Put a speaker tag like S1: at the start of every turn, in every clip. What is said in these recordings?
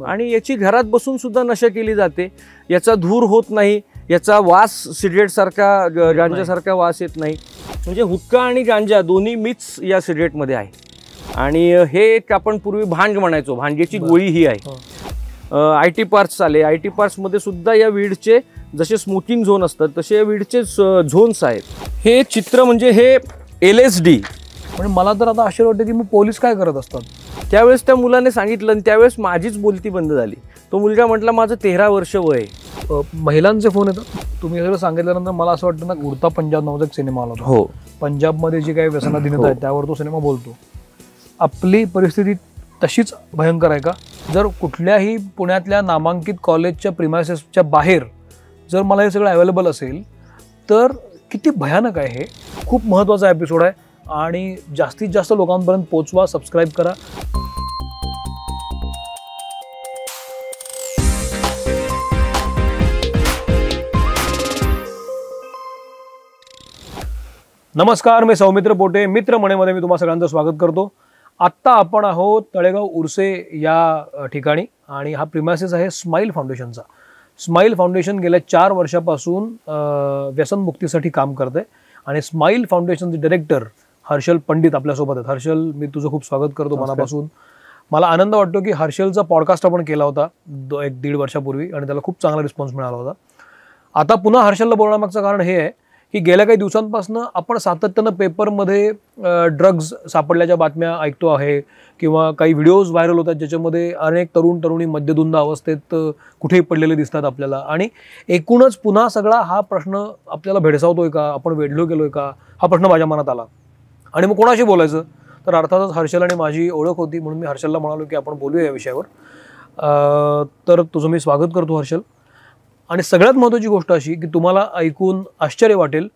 S1: आणि याची घरात बसून सुद्धा नशा केली जाते. याचा धूर होत नाही, याचा वास सिगरेट सारखा गांजासारखा वास येत नाही. म्हणजे हुक्का आणि गांजा दोन्ही मिक्स या सिगरेटमध्ये आहे. आणि हे एक आपण पूर्वी भांग म्हणायचो, भांगेची गोळी ही आहे. IT पार्क्स आले, IT पार्क्समध्ये सुद्धा या वीडचे जसे स्मोकिंग झोन असतात तसे या वीडचे झोन्स आहेत. हे चित्र म्हणजे हे LSD.
S2: पण मला तर आता आश्चर्य वाटतं की मग पोलीस काय करत असतात.
S1: त्यावेळेस त्या मुलाने सांगितलं आणि त्यावेळेस माझीच बोलती बंद झाली. तो मुलगा म्हटला माझं 13 वर्ष वय आहे.
S2: महिलांचे फोन येतात. तुम्ही सगळं सांगितल्यानंतर मला असं वाटतं ना, उडता पंजाब नावाचा एक सिनेमा आला होता.
S1: हो,
S2: पंजाबमध्ये जी काही व्यसनाधीनता आहे त्यावर तो सिनेमा बोलतो. आपली परिस्थिती तशीच भयंकर आहे का? जर कुठल्याही पुण्यातल्या नामांकित कॉलेजच्या प्रिमायसेसच्या बाहेर जर मला हे सगळं अवेलेबल असेल तर किती भयानक आहे हे. खूप महत्त्वाचा एपिसोड आहे आणि जास्तीत जास्त लोकांपर्यंत पोहोचवा. सबस्क्राईब करा. नमस्कार, मी सौमित्र पोटे. मित्र म्हणेमध्ये मी तुम्हा सगळ्यांचं स्वागत करतो. आत्ता आपण आहोत तळेगाव उर्से या ठिकाणी आणि हा प्रिमायसेस आहे स्माईल फाउंडेशनचा. स्माईल फाउंडेशन गेल्या 4 वर्षापासून व्यसनमुक्तीसाठी काम करत आहे आणि स्माईल फाउंडेशनचे डायरेक्टर हर्षल पंडित आपल्यासोबत आहेत. हर्षल, मी तुझं खूप स्वागत करतो मनापासून. मला आनंद वाटतो की हर्षलचा पॉडकास्ट आपण केला होता 1-1.5 वर्षापूर्वी आणि त्याला खूप चांगला रिस्पॉन्स मिळाला होता. आता पुन्हा हर्षलला बोलण्यामागचं कारण हे आहे की गेल्या काही दिवसांपासून आपण सातत्यानं पेपरमध्ये ड्रग्ज सापडल्याच्या बातम्या ऐकतो आहे किंवा काही व्हिडिओज व्हायरल होतात ज्याच्यामध्ये अनेक तरुणी मद्यधुंद अवस्थेत कुठेही पडलेले दिसतात आपल्याला. आणि एकूणच पुन्हा सगळा हा प्रश्न आपल्याला भेडसावतोय का, आपण वेढलो गेलोय का, हा प्रश्न माझ्या मनात आला. आणि मग कोणाशी बोलायचं, तर अर्थातच हर्षल आणि माझी ओळख होती म्हणून मी हर्षलला म्हणालो की आपण बोलूया या विषयावर. तर तुझं मी स्वागत करतो हर्षल. आणि सगळ्यात महत्त्वाची गोष्ट अशी की तुम्हाला ऐकून आश्चर्य वाटेल,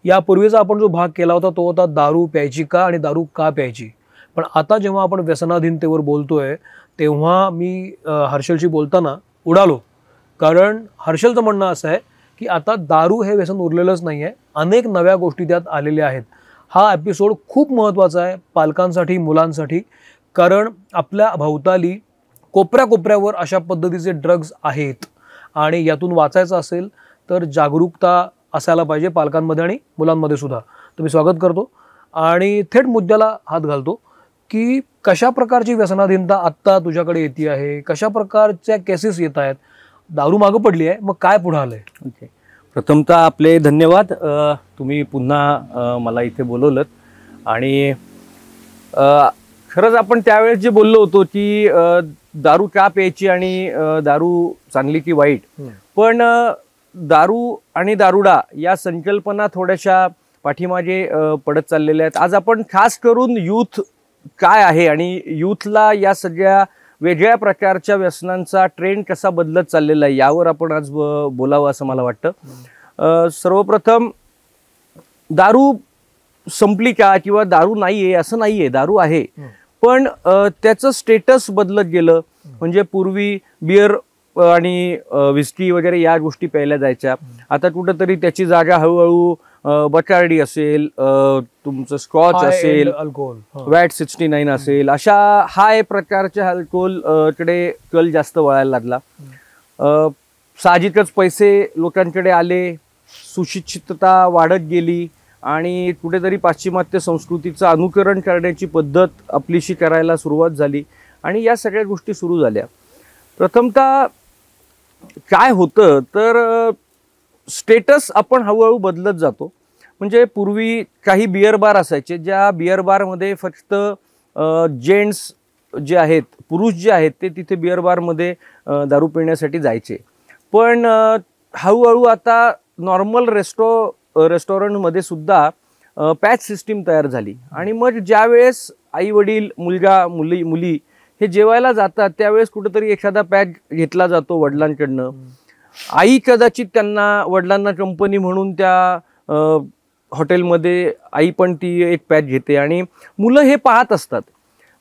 S2: यापूर्वीचा आपण जो भाग केला होता तो होता दारू प्यायची का आणि दारू का प्यायची. पण आता जेव्हा आपण व्यसनाधीनतेवर बोलतोय तेव्हा मी हर्षलशी बोलताना उडालो. कारण हर्षलचं म्हणणं असं आहे की आता दारू हे व्यसन उरलेलंच नाही आहे, अनेक नव्या गोष्टी त्यात आलेल्या आहेत. हा एपिसोड खूप महत्त्वाचा आहे पालकांसाठी, मुलांसाठी. कारण आपल्या भोवताली कोपऱ्यावर अशा पद्धतीचे ड्रग्ज आहेत आणि यातून वाचायचं असेल तर जागरूकता असायला पाहिजे पालकांमध्ये आणि मुलांमध्ये सुद्धा. तर मी स्वागत करतो आणि थेट मुद्द्याला हात घालतो की कशा प्रकारची व्यसनाधीनता आत्ता तुझ्याकडे येते आहे, कशा प्रकारच्या केसेस येत आहेत. दारू मागं पडली आहे, मग काय पुढे आलंय?
S1: ओके, प्रथमतः आपले धन्यवाद. तुम्ही पुन्हा मला इथे बोलवलं. आणि खरंच आपण त्यावेळेस जे बोललो होतो की दारू का प्यायची आणि दारू चांगली की वाईट, पण दारू आणि दारुडा या संकल्पना थोड्याशा पाठीमागे पडत चाललेल्या आहेत. आज आपण खास करून यूथ काय आहे आणि यूथला या सगळ्या वेगळ्या प्रकारच्या व्यसनांचा ट्रेंड कसा बदलत चाललेला आहे यावर आपण आज बोलावं असं मला वाटतं. सर्वप्रथम, दारू संपली का किंवा दारू नाहीये असं नाहीये, दारू आहे, पण त्याचं स्टेटस बदलत गेलं. म्हणजे पूर्वी बियर आणि विस्की वगैरे या गोष्टी प्यायल्या जायच्या. आता कुठंतरी त्याची जागा हळूहळू बकार्डी असेल, तुमचं स्कॉच असेल, वॅट 69 असेल, अशा हाय प्रकारच्या अल्कोहोल कडे कल जास्त वळायला लागला. साहजिकच पैसे लोकांकडे आले, सुशिक्षितता वाढत गेली आणि कुठेतरी पाश्चिमात्य संस्कृतीचं अनुकरण करण्याची पद्धत आपलीशी करायला सुरुवात झाली आणि या सगळ्या गोष्टी सुरू झाल्या. प्रथमतः काय होतं तर स्टेटस आपण हळूहळू बदलत जातो. म्हणजे पूर्वी काही बियर बार असायचे, ज्या बियर बारमध्ये फक्त जेंट्स जे आहेत, पुरुष जे आहेत ते तिथे बियर बारमध्ये दारू पिण्यासाठी जायचे. पण हळूहळू आता नॉर्मल रेस्टॉरंटमध्ये सुद्धा पॅच सिस्टीम तयार झाली. आणि मग ज्यावेळेस आई वडील, मुलगा, मुली हे जेवायला जातात त्यावेळेस कुठेतरी एखादा पॅक घेतला जातो वडिलांकडनं. आई कदाचित त्यांना, वडिलांना कंपनी म्हणून त्या हॉटेलमध्ये आई पण ती एक पॅक घेते आणि मुलं हे पाहत असतात.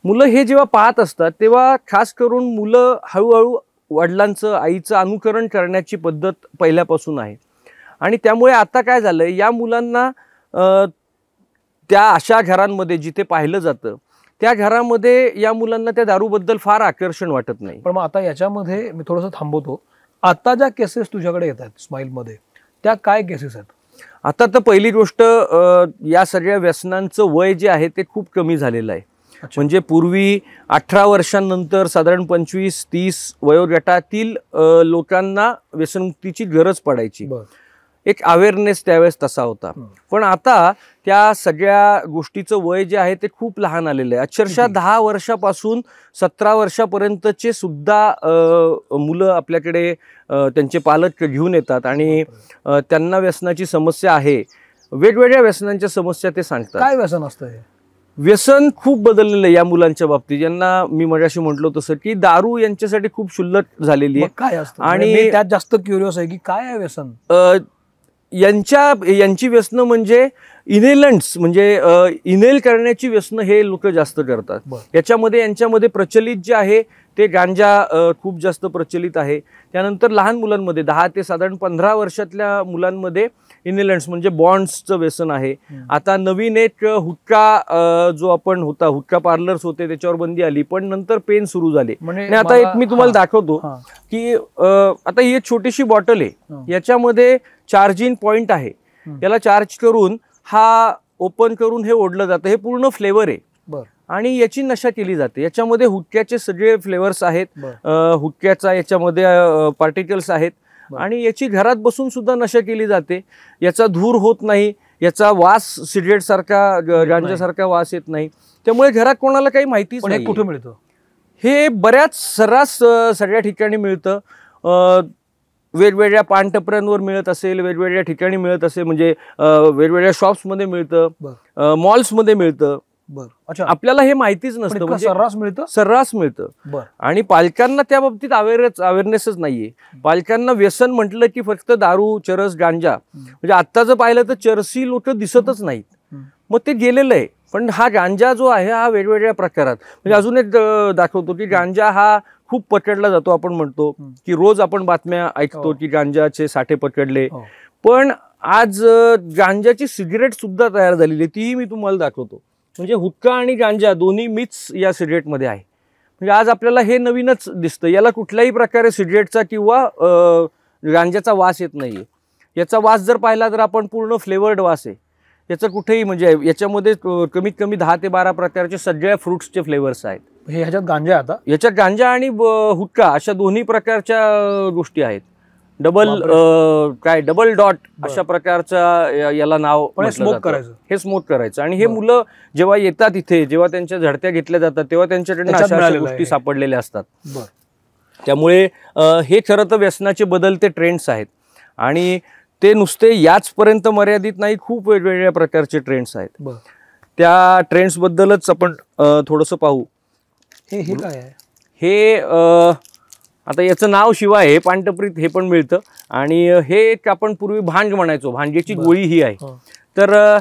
S1: मुलं हे जेव्हा पाहत असतात तेव्हा खास करून मुलं हळूहळू वडिलांचं, आईचं अनुकरण करण्याची पद्धत पहिल्यापासून आहे. आणि त्यामुळे आता काय झालंय, या मुलांना त्या अशा घरांमध्ये जिथे पाहिलं जातं त्या घरामध्ये या मुलांना त्या दारूबद्दल फार आकर्षण वाटत नाही.
S2: पण मग आता याच्यामध्ये मी थोडंसं थांबवतो. आता ज्या केसेस तुझ्याकडे येत आहेत स्माईलमध्ये, त्या काय केसेस आहेत?
S1: आता तर पहिली गोष्ट, या सगळ्या व्यसनांचं वय जे आहे ते खूप कमी झालेलं आहे. म्हणजे पूर्वी 18 वर्षांनंतर साधारण 25-30 वयोगटातील लोकांना व्यसनमुक्तीची गरज पडायची. एक अवेअरनेस त्यावेळेस तसा होता. पण आता त्या सगळ्या गोष्टीचं वय जे आहे ते खूप लहान आलेलं आहे. अक्षरशः 10 वर्षापासून 17 वर्षापर्यंतचे सुद्धा मुलं आपल्याकडे त्यांचे पालक घेऊन येतात आणि त्यांना व्यसनाची समस्या आहे. वेगवेगळ्या व्यसनांच्या समस्या ते सांगतात.
S2: काय व्यसन असतं हे?
S1: व्यसन खूप बदललेलं आहे या मुलांच्या बाबतीत. ज्यांना मी मगाशी म्हटलो तसं की दारू यांच्यासाठी खूप क्षुल्लक झालेली आहे.
S2: काय असतं
S1: आणि
S2: त्यात जास्त क्युरियस आहे की काय आहे व्यसन?
S1: यांची व्यसनं म्हणजे इनेलंट्स, म्हणजे इनेल करण्याची व्यसनं हे लोक जास्त करतात. याच्यामध्ये यांच्यामध्ये प्रचलित जे आहे ते गांजा खूप जास्त प्रचलित आहे. त्यानंतर लहान मुलांमध्ये 10 ते साधारण 15 वर्षातल्या मुलांमध्ये इनेलंट्स म्हणजे बॉन्ड्सचं व्यसन आहे. आता नवीन एक हुक्का जो आपण होता, हुक्का पार्लर्स होते त्याच्यावर बंदी आली, पण नंतर पेन सुरू झाले. आणि आता एक मी तुम्हाला दाखवतो की आता ही एक छोटीशी बॉटल आहे, याच्यामध्ये चार्जिंग पॉइंट आहे. याला चार्ज करून हा ओपन करून हे ओढलं जातं. हे पूर्ण फ्लेवर आहे आणि याची नशा केली जाते. याच्यामध्ये हुक्क्याचे सगळे फ्लेवर्स आहेत, हुक्क्याचा याच्यामध्ये पार्टिकल्स आहेत आणि याची घरात बसून सुद्धा नशा केली जाते. याचा धूर होत नाही, याचा वास सिगरेट सारखा, गांजासारखा वास येत नाही. त्यामुळे घरात कोणाला काही माहितीच नाही.
S2: कुठे मिळतं हे?
S1: बऱ्याच सर्रास सगळ्या ठिकाणी मिळतं. वेगवेगळ्या पानटपऱ्यांवर मिळत असेल, वेगवेगळ्या ठिकाणी मिळत असेल, म्हणजे वेगवेगळ्या शॉप्समध्ये मिळतं, मॉल्समध्ये मिळतं.
S2: अच्छा,
S1: आपल्याला हे माहितीच नसतं. म्हणजे सर्रास मिळतं. आणि पालकांना त्या बाबतीत अवेअरनेसच नाहीये. पालकांना व्यसन म्हटलं की फक्त दारू, चरस, गांजा. म्हणजे आता जर पाहिलं तर चरसी लोक दिसतच नाहीत. मग ते गेलेलं आहे. पण हा गांजा जो आहे हा वेगवेगळ्या प्रकारात, म्हणजे अजून एक दाखवतो की गांजा हा खूप पकडला जातो. आपण म्हणतो की रोज आपण बातम्या ऐकतो की गांजाचे साठे पकडले. पण आज गांजाची सिगरेट सुद्धा तयार झालेली, तीही मी तुम्हाला दाखवतो. म्हणजे हुक्का आणि गांजा दोन्ही मिक्स या सिगरेटमध्ये आहे. म्हणजे आज आपल्याला हे नवीनच दिसतं. याला कुठल्याही प्रकारे सिगरेटचा किंवा गांजाचा वास येत नाहीये. याचा वास जर पाहिला तर आपण पूर्ण फ्लेवर्ड वास आहे याचं कुठेही. म्हणजे याच्यामध्ये कमीत कमी 10 ते 12 प्रकारचे सगळ्या फ्रुट्सचे फ्लेवर्स आहेत.
S2: ह्याच्यात गांजा, आता
S1: याच्यात गांजा आणि हुक्का अशा दोन्ही प्रकारच्या गोष्टी आहेत. डबल डॉट अशा प्रकारचा याला नाव.
S2: स्मोक करायचं,
S1: हे स्मोक करायचं. आणि हे मुलं जेव्हा येतात इथे, जेव्हा त्यांच्या झडत्या घेतल्या जातात, तेव्हा त्यांच्याकडनं अशा गोष्टी सापडलेल्या असतात. त्यामुळे हे खरं तर व्यसनाचे बदलते ट्रेंड्स आहेत. आणि ते नुसते याचपर्यंत मर्यादित नाही, खूप वेगवेगळ्या प्रकारचे ट्रेंड्स आहेत. त्या ट्रेंड्स बद्दलच आपण थोडंसं पाहू.
S2: हे काय आहे?
S1: हे आता याचं नाव शिवा आहे. पानटपरीत हे पण मिळतं. आणि हे एक आपण पूर्वी भांग म्हणायचो, भांग्याची गोळी ही आहे. तर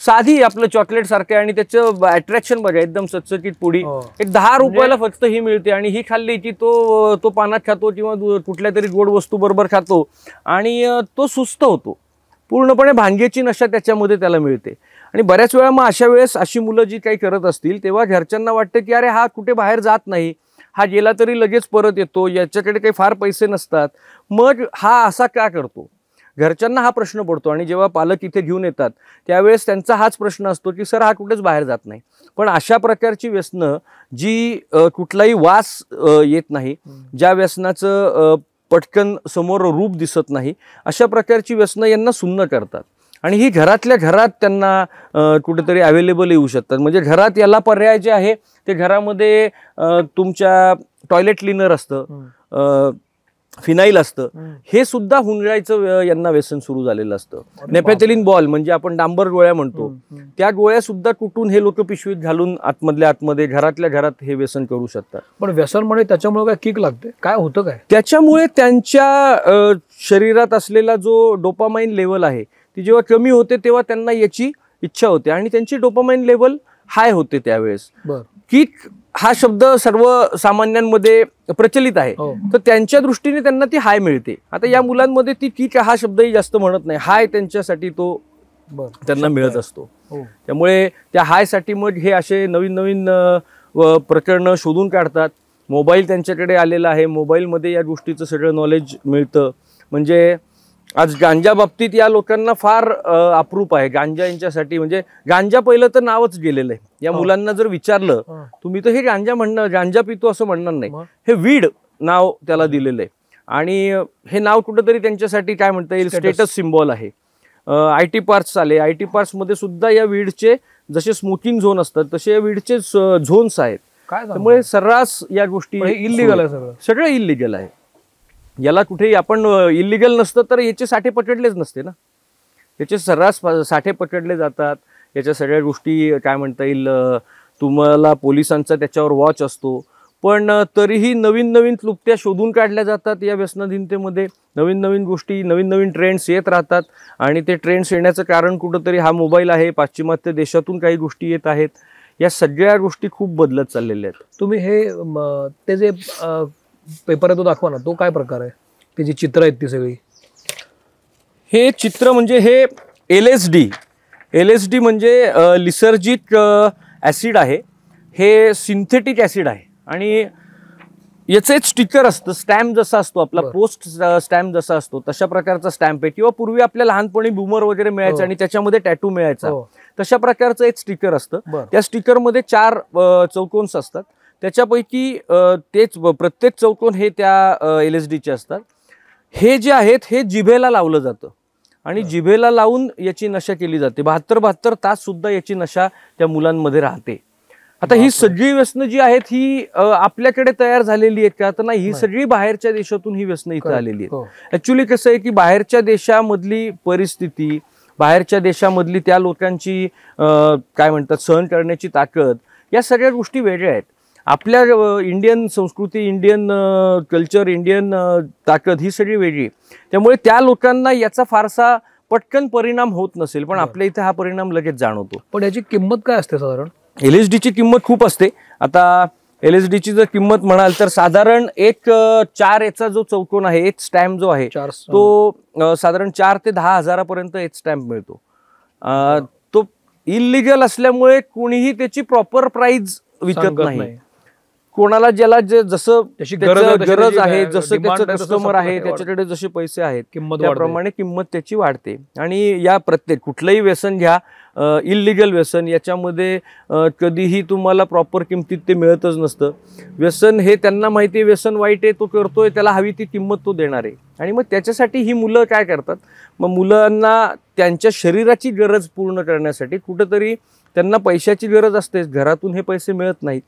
S1: साधी आपलं चॉकलेट सारखं आहे आणि त्याचं अट्रॅक्शन बघा, एकदम चकचकीत पुडी. एक 10 रुपयाला फक्त ही मिळते. आणि ही खाल्ली की तो पानात खातो किंवा कुठल्या तरी गोड वस्तू बरोबर खातो आणि तो सुस्त होतो. पूर्णपणे भांग्याची नशा त्याच्यामध्ये त्याला मिळते. आणि बऱ्याच वेळा मग अशा वेळेस अशी मुलं जी काही करत असतील तेव्हा घरच्यांना वाटतं की अरे हा कुठे बाहेर जात नाही, हा गेला तरी लगेच परत येतो, याच्याकडे काही फार पैसे नसतात, मग हा असा का करतो. घरच्यांना हा प्रश्न पडतो. आणि जेव्हा पालक इथे घेऊन येतात त्यावेळेस त्यांचा हाच प्रश्न असतो की सर हा कुठेच बाहेर जात नाही. पण अशा प्रकारची व्यसनं जी कुठलाही वास येत नाही, ज्या व्यसनाचं पटकन समोर रूप दिसत नाही, अशा प्रकारची व्यसनं यांना सुन्न करतात. आणि ही घरातल्या घरात त्यांना कुठेतरी अवेलेबल येऊ शकतात. म्हणजे घरात याला पर्याय जे आहे ते घरामध्ये तुमच्या टॉयलेट क्लीनर असतं, फिनाईल असतं, हे सुद्धा हुंजळायचं यांना व्यसन सुरू झालेलं असतं. नेफेथेलिन बॉल म्हणजे आपण डांबर गोळ्या म्हणतो, त्या गोळ्या सुद्धा कुठून हे लोक पिशवीत घालून आतमधल्या आतमध्ये घरातल्या घरात हे व्यसन करू शकतात.
S2: पण व्यसन म्हणजे त्याच्यामुळे काय किक लागते, काय होतं काय?
S1: त्याच्यामुळे त्यांच्या शरीरात असलेला जो डोपामाइन लेवल आहे ती जेव्हा कमी होते तेव्हा त्यांना याची इच्छा होते आणि त्यांची डोपामाइन लेवल हाय होते. त्यावेळेस किक हा शब्द सर्वसामान्यांमध्ये प्रचलित आहे, तर त्यांच्या दृष्टीने त्यांना ती हाय मिळते. आता या मुलांमध्ये ती किक हा शब्दही जास्त म्हणत नाही, हाय त्यांच्यासाठी तो त्यांना मिळत असतो.
S2: हो.
S1: त्यामुळे त्या हायसाठी मग हे असे नवीन नवीन प्रकरणं शोधून काढतात. मोबाईल त्यांच्याकडे आलेला आहे, मोबाईलमध्ये या गोष्टीचं सगळं नॉलेज मिळतं. म्हणजे आज गांजा बाबतीत या लोकांना फार अप्रूप आहे. गांजा यांच्यासाठी म्हणजे गांजा पहिलं तर नावच गेलेलं आहे. या मुलांना जर विचारलं तुम्ही तर हे गांजा म्हणणार, गांजा पितो असं म्हणणार नाही, हे वीड नाव त्याला दिलेलं आहे. आणि हे नाव कुठंतरी त्यांच्यासाठी काय म्हणता येईल, स्टेटस सिम्बॉल आहे. IT पार्क्स आले, IT पार्क्समध्ये सुद्धा या वीडचे जसे स्मोकिंग झोन असतात तसे या वीडचे झोन्स आहेत. त्यामुळे सर्रास या गोष्टी
S2: इलिगल आहे,
S1: सगळं इलिगल आहे. याला कुठेही आपण इलिगल नसतं तर याचे साठे पकडलेच नसते ना. याचे सर्रास साठे पकडले जातात. याच्या सगळ्या गोष्टी काय म्हणता येईल, तुम्हाला पोलिसांचा त्याच्यावर वॉच असतो. पण तरीही नवीन नवीन क्लुप्त्या शोधून काढल्या जातात या व्यसनाधीनतेमध्ये. नवीन नवीन गोष्टी, नवीन नवीन ट्रेंड्स येत राहतात. आणि ते ट्रेंड्स येण्याचं कारण कुठंतरी हा मोबाईल आहे. पाश्चिमात्य देशातून काही गोष्टी येत आहेत. या सगळ्या गोष्टी खूप बदलत चाललेल्या आहेत.
S2: तुम्ही हे ते जे पेपर आहे तो दाखवा ना, तो काय प्रकार आहे, ते जी चित्र आहेत ती सगळी.
S1: हे चित्र म्हणजे हे LSD म्हणजे लिसर्जिक ॲसिड आहे. हे सिंथेटिक ॲसिड आहे आणि याचं एक स्टिकर असतं. स्टॅम्प जसा असतो आपला पोस्ट स्टॅम्प जसा असतो तशा प्रकारचा स्टॅम्प आहे. किंवा पूर्वी आपल्या लहानपणी बूमर वगैरे मिळायचं आणि त्याच्यामध्ये टॅटू मिळायचा, तशा प्रकारचं एक स्टिकर असतं. त्या स्टिकरमध्ये 4 चौकोन्स असतात. त्याच्यापैकी तेच प्रत्येक चौकोन हे त्या LSDचे असतात. हे जे आहेत हे जिभेला लावलं जातं आणि जिभेला लावून याची नशा केली जाते. 72 तास सुद्धा याची नशा त्या मुलांमध्ये राहते. आता ही सगळी व्यसनं जी आहेत ही आपल्याकडे तयार झालेली आहेत का, तर नाही, ही सगळी बाहेरच्या देशातून ही व्यसनं इथं आलेली आहेत. ऍक्च्युली कसं आहे की बाहेरच्या देशामधली परिस्थिती, बाहेरच्या देशामधली त्या लोकांची काय म्हणतात सहन करण्याची ताकद, या सगळ्या गोष्टी वेगळ्या आहेत. आपल्या इंडियन संस्कृती, इंडियन कल्चर, इंडियन ताकद ही सगळी वेगळी. त्यामुळे त्या लोकांना याचा फारसा पटकन परिणाम होत नसेल, पण आपल्या इथे हा परिणाम लगेच जाणवतो.
S2: पण याची किंमत काय असते साधारण?
S1: LSDची किंमत खूप असते. आता LSDची जर किंमत म्हणाल तर साधारण एक 4 याचा जो चौकोन आहे, एक स्टॅम्प जो आहे तो साधारण 4 ते 10 हजारापर्यंत एक स्टॅम्प मिळतो. तो इलिगल असल्यामुळे कोणीही त्याची प्रॉपर प्राइस विकत नाही. कोणाला ज्याला जसं गरज आहे, जसं त्याचं कस्टमर आहे, त्याच्याकडे जसे पैसे आहेत त्याप्रमाणे किंमत त्याची वाढते. आणि या प्रत्येक कुठलंही व्यसन घ्या, इलिगल व्यसन, याच्यामध्ये कधीही तुम्हाला प्रॉपर किंमतीत ते मिळतच नसतं. व्यसन हे त्यांना माहिती आहे व्यसन वाईट आहे, तो करतोय, त्याला हवी ती किंमत तो देणार आहे. आणि मग त्याच्यासाठी ही मुलं काय करतात, मग मुलांना त्यांच्या शरीराची गरज पूर्ण करण्यासाठी कुठंतरी त्यांना पैशाची गरज असते. घरातून हे पैसे मिळत नाहीत.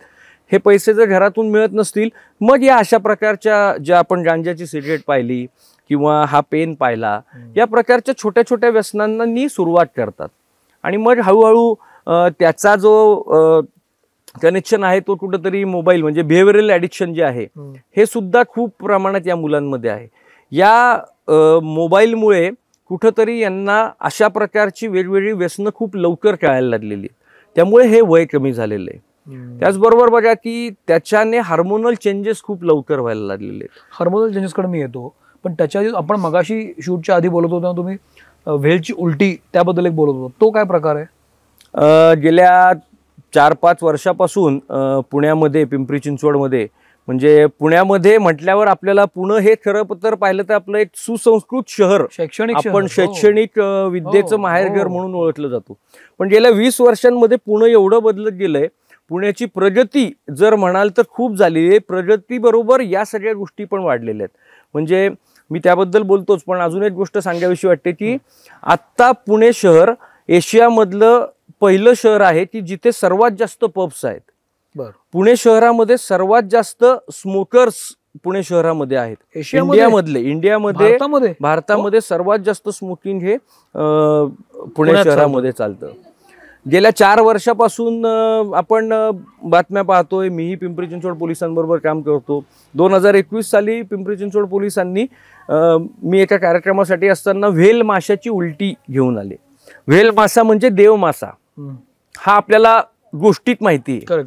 S1: हे पैसे जर घरातून मिळत नसतील मग या अशा प्रकारच्या ज्या आपण गांजाची सिगरेट पाहिली किंवा हा पेन पाहिला, या प्रकारच्या छोट्या छोट्या व्यसनांनी सुरुवात करतात. आणि मग हळूहळू त्याचा जो कनेक्शन आहे तो कुठंतरी मोबाईल म्हणजे बिहेवियरल ॲडिक्शन जे आहे हे सुद्धा खूप प्रमाणात या मुलांमध्ये आहे. या मोबाईलमुळे कुठंतरी यांना अशा प्रकारची वेगवेगळी व्यसनं खूप लवकर कळायला लागलेली. त्यामुळे हे वय कमी झालेलं आहे. त्याचबरोबर बघा की त्याच्याने हार्मोनल चेंजेस खूप लवकर व्हायला लागलेले आहेत.
S2: हार्मोनल चेंजेसकडे मी येतो, पण त्याच्या आपण मगाशी शूटच्या आधी बोलत होतो तुम्ही व्हेलची उलटी त्याबद्दल एक बोलत होतो, तो काय प्रकार आहे?
S1: गेल्या 4-5 वर्षापासून पुण्यामध्ये, पिंपरी चिंचवडमध्ये, म्हणजे पुण्यामध्ये म्हटल्यावर आपल्याला पुणे हे खरं तर पाहिलं तर आपलं एक सुसंस्कृत शहर, आपण शैक्षणिक विद्येचं माहेरघर म्हणून ओळखलं जातो. पण गेल्या 20 वर्षांमध्ये पुणे एवढं बदलत गेलंय. पुण्याची प्रगती जर म्हणाल तर खूप झाली आहे. प्रगतीबरोबर या सगळ्या गोष्टी पण वाढलेल्या आहेत. म्हणजे मी त्याबद्दल बोलतोच, पण अजून एक गोष्ट सांगावीशी वाटते की आत्ता पुणे शहर एशियामधलं पहिलं शहर आहे की जिथे सर्वात जास्त पब्स आहेत. पुणे शहरामध्ये सर्वात जास्त स्मोकर्स पुणे शहरामध्ये आहेत. इंडियामध्ये भारतामध्ये सर्वात जास्त स्मोकिंग हे पुणे शहरामध्ये चालतं. गेल्या 4 वर्षापासून आपण बातम्या पाहतोय. मीही पिंपरी चिंचवड पोलिसांबरोबर काम करतो. 2021 साली पिंपरी चिंचवड पोलिसांनी मी एका कार्यक्रमासाठी असताना व्हेल माशाची उलटी घेऊन आले. व्हेल मासा म्हणजे देव मासा, हा आपल्याला गोष्टीत माहिती आहे.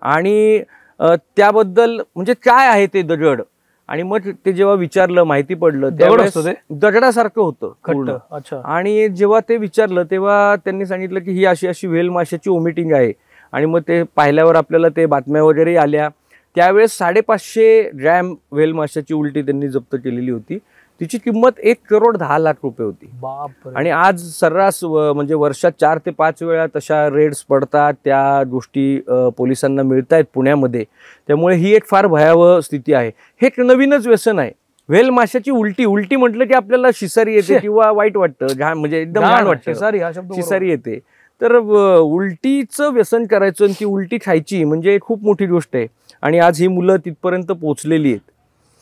S1: आणि त्याबद्दल म्हणजे काय आहे ते दगड, आणि मग ते जेव्हा विचारलं, माहिती पडलं,
S2: दगड
S1: त्यावेळेस
S2: असतं ते?
S1: दगडासारखं होतं
S2: खट्ट.
S1: पूर्ण.
S2: अच्छा.
S1: आणि जेव्हा ते विचारलं तेव्हा त्यांनी सांगितलं की ही अशी अशी व्हेल माशाची वॉमिटिंग आहे. आणि मग ते पाहिल्यावर आपल्याला ते बातम्या वगैरे आल्या. त्यावेळेस 550 ग्रॅम व्हेल माशाची उलटी त्यांनी जप्त केलेली होती. तिची किंमत 1,10,00,000 होती.
S2: बापरे.
S1: आणि आज सर्रास म्हणजे वर्षात 4 ते 5 वेळा तशा रेड्स पडतात, त्या गोष्टी पोलिसांना मिळत आहेत पुण्यामध्ये. त्यामुळे ही एक फार भयावह स्थिती आहे. हे एक नवीनच व्यसन आहे. व्हेल माशाची उलटी. उलटी म्हटलं की आपल्याला शिसारी येते किंवा वाईट वाटतं, घाण, म्हणजे एकदम घाण वाटतं,
S2: शिसारी हा शब्द
S1: शिसारी येते. तर उलटीचं व्यसन करायचं आणि ती उलटी खायची म्हणजे खूप मोठी गोष्ट आहे. आणि आज ही मुलं तिथपर्यंत पोहोचलेली आहेत.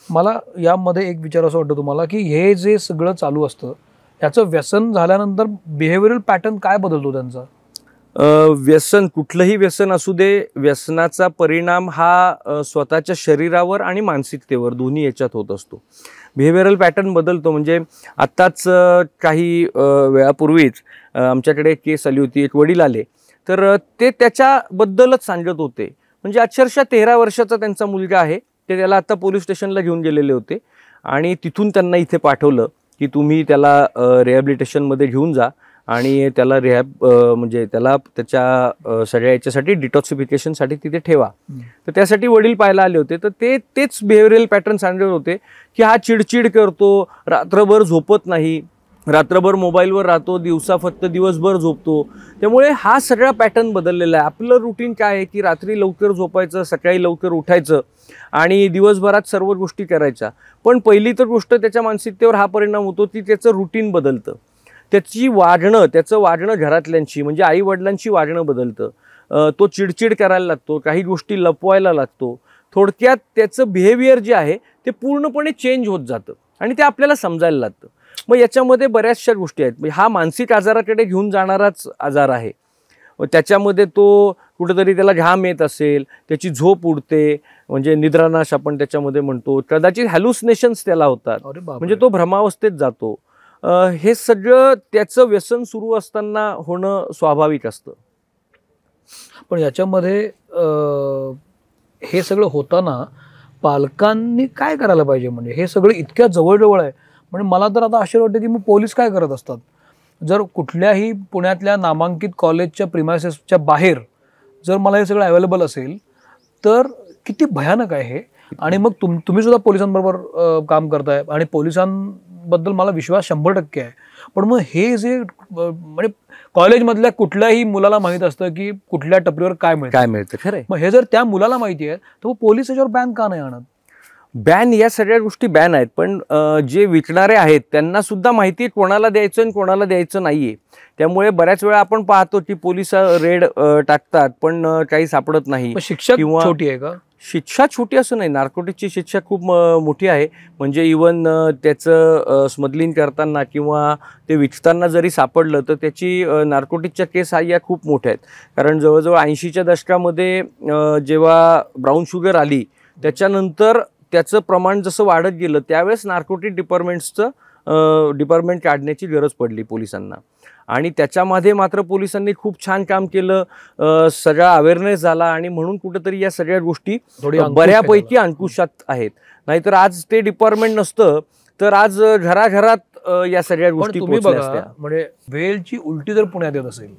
S2: मला यामध्ये एक विचार असं वाटतं तुम्हाला की हे जे सगळं चालू असतं याचं व्यसन झाल्यानंतर बिहेवियरल पॅटर्न काय बदलतो त्यांचा?
S1: व्यसन, कुठलंही व्यसन असू दे, व्यसनाचा परिणाम हा स्वतःच्या शरीरावर आणि मानसिकतेवर दोन्ही याच्यात होत असतो. बिहेवियरल पॅटर्न बदलतो. म्हणजे आत्ताच काही वेळापूर्वीच आमच्याकडे एक केस आली होती. एक वडील आले, तर ते त्याच्याबद्दलच सांगत होते. म्हणजे अक्षरशः 13 वर्षाचा त्यांचा मुलगा आहे. ते त्याला आता पोलीस स्टेशनला घेऊन गेलेले होते आणि तिथून त्यांना इथे पाठवलं की तुम्ही त्याला रिहॅबिलिटेशनमध्ये घेऊन जा आणि त्याला म्हणजे त्याला त्याच्या सगळ्या याच्यासाठी डिटॉक्सिफिकेशनसाठी तिथे ठेवा. तर त्यासाठी वडील पाहायला आले होते. तर तेच बिहेवियरल पॅटर्न सांगत होते की हा चिडचिड करतो, रात्रभर झोपत नाही, रात्रभर मोबाईलवर राहतो, दिवसा फक्त दिवसभर झोपतो. त्यामुळे हा सगळा पॅटर्न बदललेला आहे. आपलं रुटीन काय आहे की रात्री लवकर झोपायचं, सकाळी लवकर उठायचं आणि दिवसभरात सर्व गोष्टी करायच्या. पण पहिली तर गोष्ट त्याच्या मानसिकतेवर हा परिणाम होतो की त्याचं रुटीन बदलतं, त्याचं वागणं घरातल्यांची म्हणजे आई वडिलांची वागणं बदलतं. तो चिडचिड करायला लागतो, काही गोष्टी लपवायला लागतो. थोडक्यात त्याचं बिहेवियर जे आहे ते पूर्णपणे चेंज होत जातं आणि ते आपल्याला समजायला लागतं. मग याच्यामध्ये बऱ्याचशा गोष्टी आहेत. म्हणजे हा मानसिक आजाराकडे घेऊन जाणाराच आजार आहे. त्याच्यामध्ये तो कुठेतरी त्याला घाम येत असेल, त्याची झोप उडते, म्हणजे निद्रानाश आपण त्याच्यामध्ये म्हणतो, कदाचित हॅल्युसिनेशन्स त्याला होतात, म्हणजे तो भ्रमावस्थेत जातो. हे सगळं त्याचं व्यसन सुरू असताना होणं स्वाभाविक असतं.
S2: पण याच्यामध्ये हे सगळं होताना पालकांनी काय करायला पाहिजे? म्हणजे हे सगळं इतक्या जवळजवळ आहे. म्हणजे मला तर आता आश्चर्य वाटतं की मग पोलीस काय करत असतात? जर कुठल्याही पुण्यातल्या नामांकित कॉलेजच्या प्रिमायसेसच्या बाहेर जर मला हे सगळं अवेलेबल असेल तर किती भयानक आहे हे. आणि मग तुम्ही सुद्धा पोलिसांबरोबर काम करताय आणि पोलिसांबद्दल मला विश्वास 100% आहे. पण मग हे जे म्हणजे कॉलेजमधल्या कुठल्याही मुलाला माहीत असतं की कुठल्या टपरीवर काय मिळतं
S1: खरं.
S2: मग हे जर त्या मुलाला माहिती आहे तर मग पोलीस याच्यावर बॅन का नाही आणत?
S1: बॅन, या सगळ्या गोष्टी बॅन आहेत. पण जे विकणारे आहेत त्यांना सुद्धा माहिती आहे कोणाला द्यायचं आणि कोणाला द्यायचं नाहीये. त्यामुळे बऱ्याच वेळा आपण पाहतो की पोलिस रेड टाकतात पण काही सापडत नाही.
S2: शिक्षा छोटी आहे का?
S1: शिक्षा छोटी असं नाही, नार्कोटिकची शिक्षा खूप मोठी आहे. म्हणजे इवन त्याचं स्मगलिंग करताना किंवा ते विकताना जरी सापडलं तर त्याची नार्कोटिकच्या केस या खूप मोठ्या आहेत. कारण जवळजवळ 80च्या दशकामध्ये जेव्हा ब्राऊन शुगर आली त्याच्यानंतर त्याचं प्रमाण जसं वाढत गेलं त्यावेळेस नार्कोटिक डिपार्टमेंट काढण्याची गरज पडली पोलिसांना. आणि त्याच्यामध्ये मात्र पोलिसांनी खूप छान काम केलं, सगळा अवेअरनेस झाला आणि म्हणून कुठेतरी या सगळ्या गोष्टी बऱ्यापैकी अंकुशात आहेत. नाहीतर आज ते डिपार्टमेंट नसतं तर आज घराघरात या सगळ्या गोष्टी पोहोचल्या असत्या.
S2: म्हणजे व्हेलची उलटी जर पुण्यात येत असेल,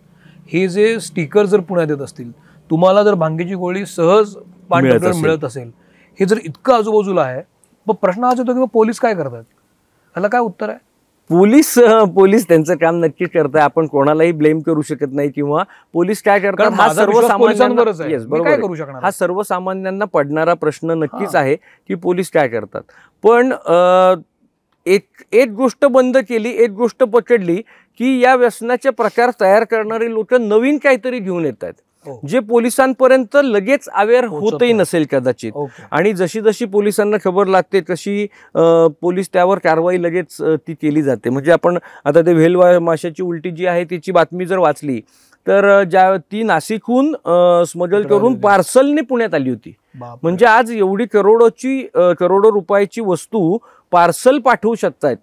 S2: हे जे स्टिकर जर पुण्यात येत असतील, तुम्हाला जर भांगेची गोळी सहज मिळत असेल, हे जर इतकं आजूबाजूला आहे, मग प्रश्न हाच होतो की पोलीस काय करतात? ह्याला काय उत्तर आहे?
S1: पोलीस त्यांचं काम नक्कीच करतात. आपण कोणालाही ब्लेम करू शकत नाही. किंवा पोलीस काय करतात हा सर्वसामान्यांना पडणारा प्रश्न नक्कीच आहे की पोलीस काय करतात. पण एक गोष्ट बंद केली, एक गोष्ट पकडली की या व्यसनाचे प्रकार तयार करणारे लोक नवीन काहीतरी घेऊन येत आहेत जे पोलिसांपर्यंत लगेच अवेअर होतही नसेल कदाचित. आणि जशी जशी पोलिसांना खबर लागते तशी पोलीस त्यावर कारवाई लगेच ती केली जाते. म्हणजे आपण आता ते व्हेल माशाची उलटी जी आहे तिची बातमी जर वाचली तर ती नाशिकहून स्मगल करून पार्सलने पुण्यात आली होती. म्हणजे आज एवढी करोडो रुपयाची वस्तू पार्सल पाठवू शकतायत.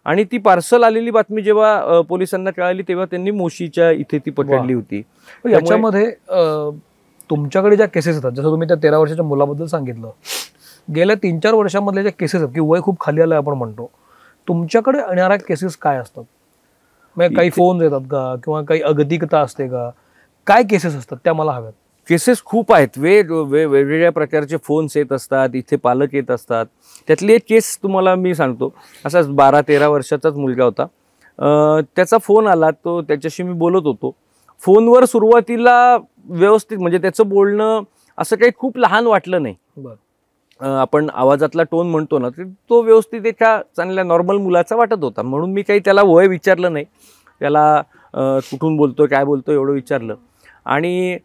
S1: आणि ती पार्सल आलेली बातमी जेव्हा पोलिसांना कळाली तेव्हा त्यांनी मोशीच्या इथे ती पकडली होती.
S2: याच्यामध्ये तुमच्याकडे ज्या केसेस येतात, जसं तुम्ही त्या 13 वर्षाच्या मुलाबद्दल सांगितलं, गेल्या 3-4 वर्षांमधल्या ज्या केसेस आहेत की वय खूप खाली आलं आपण म्हणतो, तुमच्याकडे येणाऱ्या केसेस काय असतात? म्हणजे काही फोन येतात का किंवा काही अगतिकता असते का? काय केसेस असतात त्या मला हव्यात.
S1: केसेस खूप आहेत. वेगवेगळ्या प्रकारचे फोन्स येत असतात, इथे पालक येत असतात. त्यातली एक केस तुम्हाला मी सांगतो. असाच 12-13 वर्षाचाच मुलगा होता. त्याचा फोन आला, तो त्याच्याशी मी बोलत होतो. फोनवर सुरुवातीला व्यवस्थित म्हणजे त्याचं बोलणं असं काही खूप लहान वाटलं नाही. आपण आवाजातला टोन म्हणतो ना, तो व्यवस्थित एका चांगल्या नॉर्मल मुलाचा वाटत होता. म्हणून मी काही त्याला वय विचारलं नाही. त्याला कुठून बोलतोय, काय बोलतोय एवढं विचारलं आणि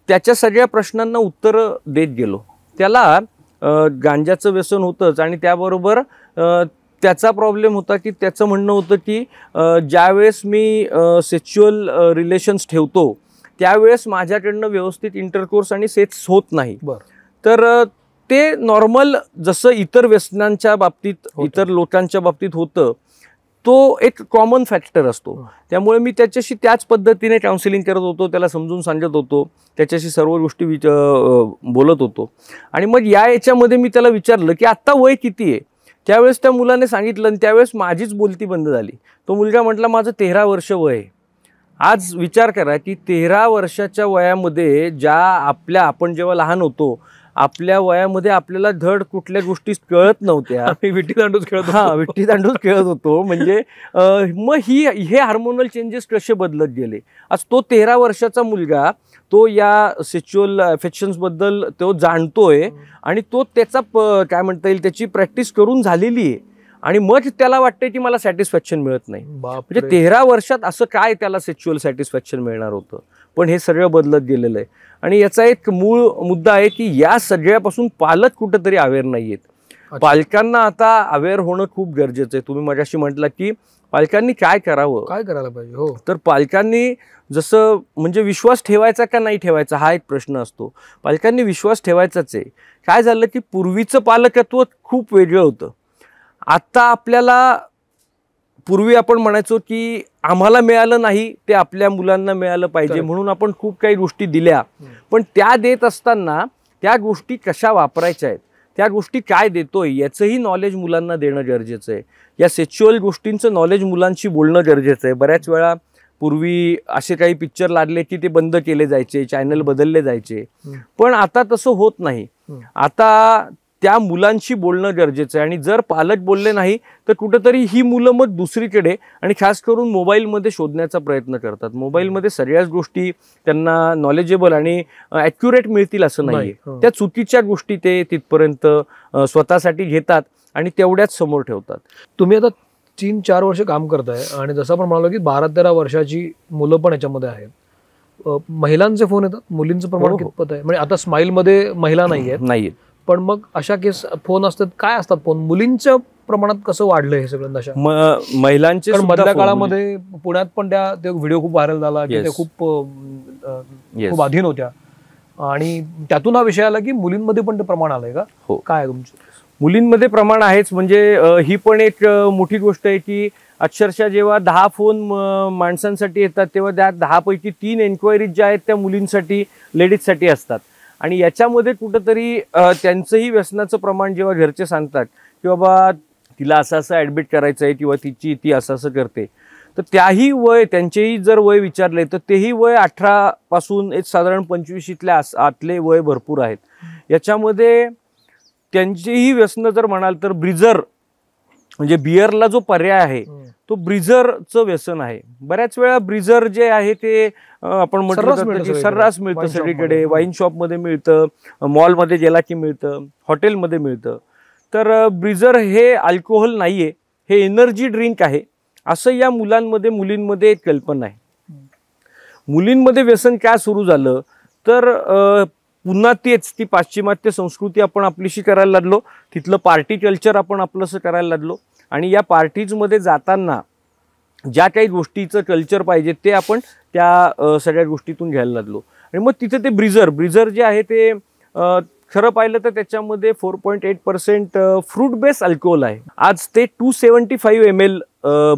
S1: त्याच्या सगळ्या प्रश्नांना उत्तरं देत गेलो. त्याला गांजाचं व्यसन होतंच आणि त्याबरोबर त्याचा प्रॉब्लेम होता की त्याचं म्हणणं होतं की ज्यावेळेस मी सेक्शुअल रिलेशन्स ठेवतो त्यावेळेस माझ्याकडनं व्यवस्थित इंटरकोर्स आणि सेक्स होत नाही. तर ते नॉर्मल जसं इतर व्यसनांच्या बाबतीत इतर लोकांच्या बाबतीत होतं, तो एक कॉमन फॅक्टर असतो. त्यामुळे मी त्याच्याशी त्याच पद्धतीने काउन्सिलिंग करत होतो, त्याला समजून सांगत होतो, त्याच्याशी सर्व गोष्टी बोलत होतो. आणि मग याच्यामध्ये मी त्याला विचारलं की आत्ता वय किती आहे. त्यावेळेस त्या मुलाने सांगितलं आणि त्यावेळेस माझीच बोलती बंद झाली. तो मुलगा म्हटला माझं 13 वर्ष वय आहे. आज विचार करा की 13 वर्षाच्या वयामध्ये आपण जेव्हा लहान होतो आपल्या वयामध्ये आपल्याला धड कुठल्या गोष्टी कळत नव्हत्या.
S2: विट्टी दांडूच
S1: खेळत होतो. म्हणजे मग हे हार्मोनल चेंजेस कसे बदलत गेले. आज तो 13 वर्षाचा मुलगा तो या सेक्शुअल अफेक्शन्स बद्दल तो जाणतोय आणि तो त्याचा काय म्हणता येईल त्याची प्रॅक्टिस करून झालेली आहे आणि मग त्याला वाटतंय की मला सॅटिस्फॅक्शन मिळत नाही. म्हणजे 13 वर्षात असं काय त्याला सेक्शुअल सॅटिस्फॅक्शन मिळणार होतं. पण हे सगळं बदलत गेलेलं आहे आणि याचा एक मूळ मुद्दा आहे की या सगळ्यापासून पालक कुठंतरी अवेअर नाही आहेत. पालकांना आता अवेअर होणं खूप गरजेचं आहे. तुम्ही मगाशी म्हटलं की पालकांनी काय करायला पाहिजे. हो, तर पालकांनी जसं म्हणजे विश्वास ठेवायचा का नाही ठेवायचा हा एक प्रश्न असतो. पालकांनी विश्वास ठेवायचाच आहे. काय झालं की पूर्वीचं पालकत्व खूप वेगळं होतं. आता आपल्याला पूर्वी आपण म्हणायचो की आम्हाला मिळालं नाही ते आपल्या मुलांना मिळालं पाहिजे म्हणून आपण खूप काही गोष्टी दिल्या. पण त्या देत असताना त्या गोष्टी कशा वापरायच्या आहेत, त्या गोष्टी काय देतोय याचंही नॉलेज मुलांना देणं गरजेचं आहे. या सेक्शुअल गोष्टींचं नॉलेज मुलांशी बोलणं गरजेचं आहे. बऱ्याच वेळा पूर्वी असे काही पिक्चर लागले की ते बंद केले जायचे, चॅनल बदलले जायचे. पण आता तसं होत नाही. आता त्या मुलांशी बोलणं गरजेचं आहे आणि जर पालक बोलले नाही तर कुठंतरी ही मुलं मग दुसरीकडे आणि खास करून मोबाईलमध्ये शोधण्याचा प्रयत्न करतात. मोबाईलमध्ये सगळ्याच गोष्टी त्यांना नॉलेजेबल आणि ॲक्युरेट मिळतील असं नाही. त्या चुकीच्या गोष्टी ते तिथपर्यंत स्वतःसाठी घेतात आणि तेवढ्याच समोर ठेवतात.
S2: तुम्ही आता 3-4 वर्ष काम करताय आणि जसं आपण म्हणालो की 12-13 वर्षाची मुलं पण याच्यामध्ये आहेत. महिलांचे फोन येतात, मुलींचं प्रमाण कितपत आहे? म्हणजे आता स्माईलमध्ये महिला नाहीये, पण मग अशा केस फोन असतात. काय असतात फोन? मुलींच्या प्रमाणात कसं वाढलं हे सगळं नशा
S1: महिलांचे?
S2: मधल्या काळामध्ये पुण्यात पण ते व्हिडिओ खूप व्हायरल झाला की ते खूप अधीन होत्या आणि त्यातून हा विषय आला की मुलींमध्ये पण ते प्रमाण आलंय का?
S1: हो.
S2: काय तुमचं?
S1: मुलींमध्ये प्रमाण आहेच. म्हणजे ही पण एक मोठी गोष्ट आहे की अक्षरशः जेव्हा 10 फोन माणसांसाठी येतात तेव्हा त्या 10 पैकी 3 एन्क्वायरीज ज्या आहेत त्या मुलींसाठी, लेडीजसाठी असतात. आणि याच्यामध्ये कुठंतरी त्यांचंही व्यसनाचं प्रमाण जेव्हा घरचे सांगतात की बाबा तिला असं असं ॲडमिट करायचं आहे किंवा ती असं असं करते, तर त्याही वय त्यांचेही जर वय विचारले तर तेही वय 18 पासून एक साधारण 25ल्या आतले वय भरपूर आहेत. याच्यामध्ये त्यांचीही व्यसनं जर म्हणाल तर ब्रिझर म्हणजे बिअरला जो पर्याय आहे तो ब्रिझरचं व्यसन आहे. बऱ्याच वेळा ब्रिझर जे आहे ते आपण म्हटलं की सर्रास मिळतं सगळीकडे. वाईन शॉपमध्ये मिळतं, मॉलमध्ये गेला की मिळतं, हॉटेलमध्ये मिळतं. तर ब्रिझर हे अल्कोहोल नाहीये, हे एनर्जी ड्रिंक आहे असं या मुलींमध्ये एक कल्पना आहे. मुलींमध्ये व्यसन काय सुरू झालं तर पुन्हा ती पाश्चिमात्य संस्कृती आपण आपलीशी करायला लागलो. तिथलं पार्टी कल्चर आपण आपलंसं करायला लागलो आणि या पार्टीजमध्ये जाताना ज्या काही गोष्टीचं कल्चर पाहिजे ते आपण त्या सगळ्या गोष्टीतून घ्यायला लागलो. आणि मग तिथे ते ब्रिझर जे आहे ते खरं पाहिलं तर त्याच्यामध्ये 4.8% फ्रूट बेस अल्कोहोल आहे. आज ते 275 ml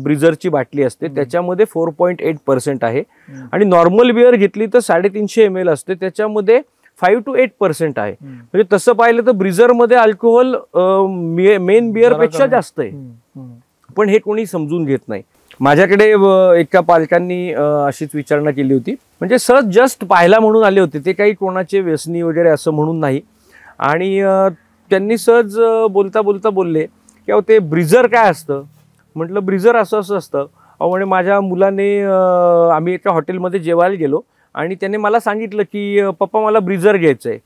S1: ब्रिझरची बाटली असते, त्याच्यामध्ये 4.8% आहे. आणि नॉर्मल बिअर घेतली तर 350 ml असते, त्याच्यामध्ये 5 to 8% आहे. म्हणजे तसं पाहिलं तर ब्रिझरमध्ये अल्कोहोल मेन बिअर पेक्षा जास्त आहे, पण हे कोणी समजून घेत नाही. माझ्याकडे एका पालकांनी अशीच विचारणा केली होती, म्हणजे सहज जस्ट पाहायला म्हणून आले होते, ते काही कोणाचे व्यसनी वगैरे असं म्हणून नाही. आणि त्यांनी सहज बोलता बोलता बोलले की अहो ते ब्रिझर काय असतं. म्हटलं ब्रिझर असं असं असतं. अहो म्हणे माझ्या मुलाने आम्ही एका हॉटेलमध्ये जेवायला गेलो आणि त्याने मला सांगितलं की पप्पा मला ब्रिझर घ्यायचं आहे.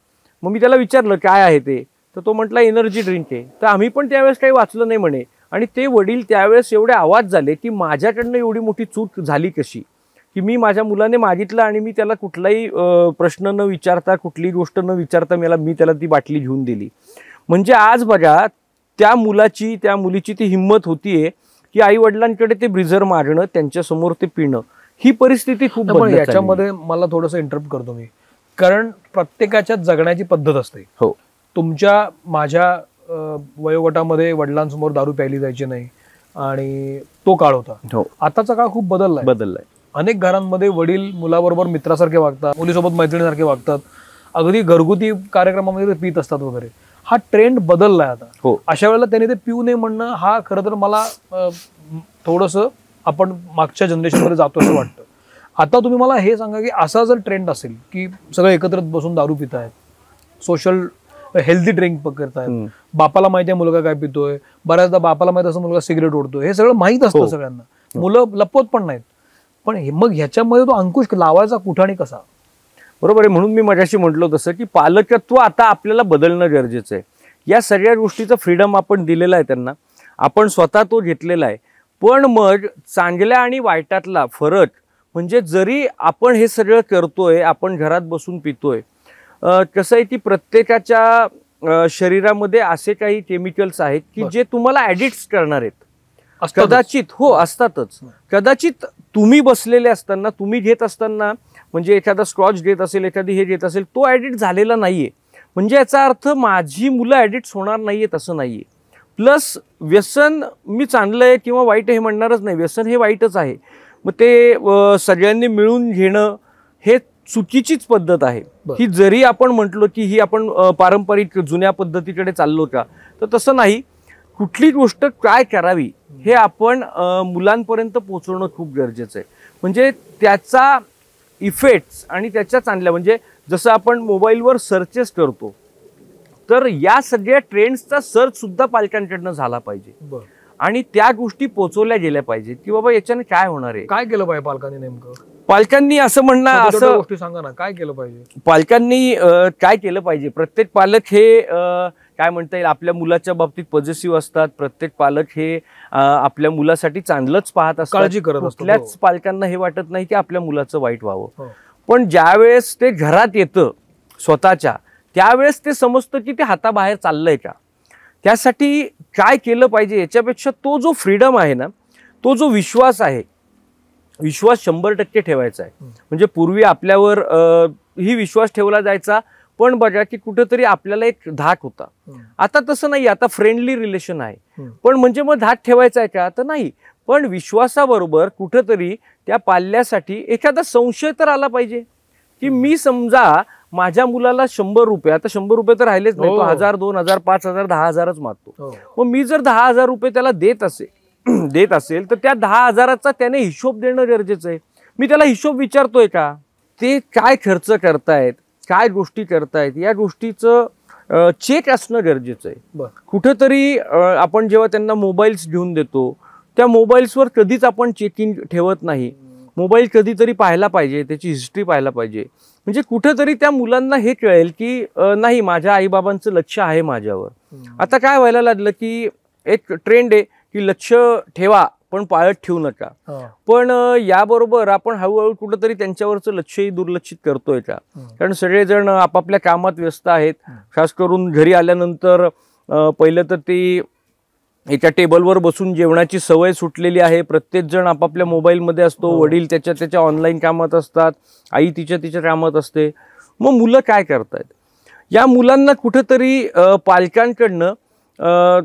S1: मग मी त्याला विचारलं काय आहे ते, तर तो म्हटला एनर्जी ड्रिंक आहे. तर आम्ही पण त्यावेळेस काही वाचलं नाही म्हणे. आणि ते वडील त्यावेळेस एवढे आवाज झाले की माझ्याकडनं एवढी मोठी चूक झाली कशी, की मी माझ्या मुलाने मागितलं आणि मी त्याला कुठलाही प्रश्न न विचारता, कुठलीही गोष्ट न विचारता मी त्याला ती बाटली घेऊन दिली. म्हणजे आज बघा त्या मुलाची त्या मुलीची ती हिंमत होतीये की आई वडिलांकडे ते ब्रिझर मागणं, त्यांच्यासमोर ते पिणं. ही परिस्थिती खूप बदलत चालली.
S2: याच्यामध्ये मला थोडंसं इंटरप्ट करतो मी, कारण प्रत्येकाच्या जगण्याची पद्धत असते.
S1: हो,
S2: तुमच्या माझ्या वयोगटामध्ये वडिलांसमोर दारू प्यायली जायची नाही आणि तो काळ होता.
S1: हो,
S2: आताचा काळ खूप बदललाय. अनेक घरांमध्ये वडील मुलाबरोबर मित्रासारखे वागतात, मुलीसोबत मैत्रिणीसारखे वागतात, अगदी घरगुती कार्यक्रमामध्ये ते पीत असतात वगैरे. हा ट्रेंड बदललाय आता.
S1: हो,
S2: अशा वेळेला त्यांनी ते पिऊ नये म्हणणं हा खरं तर मला थोडंसं आपण मागच्या जनरेशनमध्ये जातो असं वाटतं. आता तुम्ही मला हे सांगा की असा जर ट्रेंड असेल की सगळे एकत्र बसून दारू पितायत, सोशल हेल्दी ड्रिंक करतायत, बापाला माहिती आहे मुलगा काय पितोय, बऱ्याचदा बापाला माहित असं मुलगा सिगरेट ओढतोय, हे सगळं माहीत असतं सगळ्यांना, मुलं लपवत पण नाहीत. पण मग ह्याच्यामध्ये तो अंकुश लावायचा कुठं आणि कसा?
S1: बरोबर आहे. म्हणून मी मगाशी म्हटलो तसं की पालकत्व आता आपल्याला बदलणं गरजेचं आहे. या सगळ्या गोष्टीचं फ्रीडम आपण दिलेलं आहे त्यांना, आपण स्वतः तो घेतलेला आहे. पण मग चांगल्या आणि वाईटातला फरक म्हणजे जरी आपण हे सगळं करतोय, आपण घरात बसून पितोय, कसं आहे की प्रत्येकाच्या शरीरामध्ये असे काही केमिकल्स आहेत की जे तुम्हाला ऍडिक्ट करणार आहेत. कदाचित हो असतातच. कदाचित तुम्ही बसलेले असताना, तुम्ही घेत असताना, म्हणजे एखादा स्कॉच घेत असेल, एखादी हे घेत असेल, तो ऍडिक्ट झालेला नाहीये. म्हणजे याचा अर्थ माझी मुलं ऍडिक्ट होणार नाहीयेत असं नाहीये. प्लस व्यसन मी चांगलं आहे किंवा वाईट हे म्हणणारच नाही, व्यसन हे वाईटच आहे. मग ते सगळ्यांनी मिळून घेणं हे चुकीचीच पद्धत आहे. ही जरी आपण म्हटलो की ही आपण पारंपरिक जुन्या पद्धतीकडे चाललो का, तर तसं नाही. कुठली गोष्ट काय करावी हे आपण मुलांपर्यंत पोहोचवणं खूप गरजेचं आहे. म्हणजे त्याचा इफेक्ट्स आणि त्याच्या चांगल्या, म्हणजे जसं आपण मोबाईलवर सर्चेस करतो, तर या सगळ्या ट्रेंड्सचा सर्च सुद्धा पालकांकडनं झाला पाहिजे आणि त्या गोष्टी पोहोचवल्या गेल्या पाहिजेत की बाबा याच्याने काय होणार आहे.
S2: काय केलं पाहिजे पालकांनी? नेमकं
S1: पालकांनी असं म्हणणं, असं
S2: गोष्टी सांगा ना, काय केलं पाहिजे
S1: पालकांनी? काय केलं पाहिजे? प्रत्येक पालक हे काय म्हणता येईल आपल्या मुलाच्या बाबतीत पॉझिटिव्ह असतात. प्रत्येक पालक हे आपल्या मुलासाठी चांगलंच पाहत असतात,
S2: काळजी करत असतात.
S1: कुठल्याच पालकांना हे वाटत नाही की आपल्या मुलाचं वाईट व्हावं. पण ज्यावेळेस ते घरात येतं स्वतःच्या, त्यावेळेस ते समजतं की ते हाताबाहेर चाललंय का. त्यासाठी काय केलं पाहिजे याच्यापेक्षा तो जो फ्रीडम आहे ना, तो जो विश्वास आहे, विश्वास 100% ठेवायचा आहे. म्हणजे पूर्वी आपल्यावर ही विश्वास ठेवला जायचा, पण बघा की कुठेतरी आपल्याला एक धाक होता. आता तसं नाही, आता फ्रेंडली रिलेशन आहे. पण म्हणजे मग धाक ठेवायचा आहे का, तर नाही. पण विश्वासाबरोबर कुठेतरी त्या पाल्यासाठी एखादा संशय तर आला पाहिजे की मी समजा माझ्या मुलाला 100 रुपये, आता 100 रुपये तर राहिलेच नाही, तो 1000, 2000, 5000, 10000च मागतो. मग मी जर 10000 रुपये त्याला देत असेल तर त्या 10000चा त्याने हिशोब देणं गरजेचं आहे. मी त्याला हिशोब विचारतोय का, ते काय खर्च करतायत, काय गोष्टी करतायत, या गोष्टीचं चेक असणं गरजेचं आहे. कुठेतरी आपण जेव्हा त्यांना मोबाईल्स घेऊन देतो, त्या मोबाईल्सवर कधीच आपण चेकिंग ठेवत नाही. मोबाईल कधीतरी पाहायला पाहिजे, त्याची हिस्ट्री पाहायला पाहिजे. म्हणजे कुठेतरी त्या मुलांना हे कळेल की नाही, माझ्या आईबाबांचं लक्ष आहे माझ्यावर. आता काय व्हायला लागलं की एक ट्रेंड आहे की लक्ष ठेवा पण पाळत ठेवू नका. पण याबरोबर आपण हळूहळू कुठेतरी त्यांच्यावरचं लक्षही दुर्लक्षित करतोय का, कारण सगळेजण आपापल्या कामात व्यस्त आहेत. खास करून घरी आल्यानंतर पहिलं तर ती एका टेबलवर बसून जेवणाची सवय सुटलेली आहे. प्रत्येक जण आपापल्या मोबाईलमध्ये असतो, वडील त्याच्या ऑनलाईन कामात असतात, आई तिच्या कामात असते. मग मुलं काय करतायत, या मुलांना कुठेतरी पालकांकडनं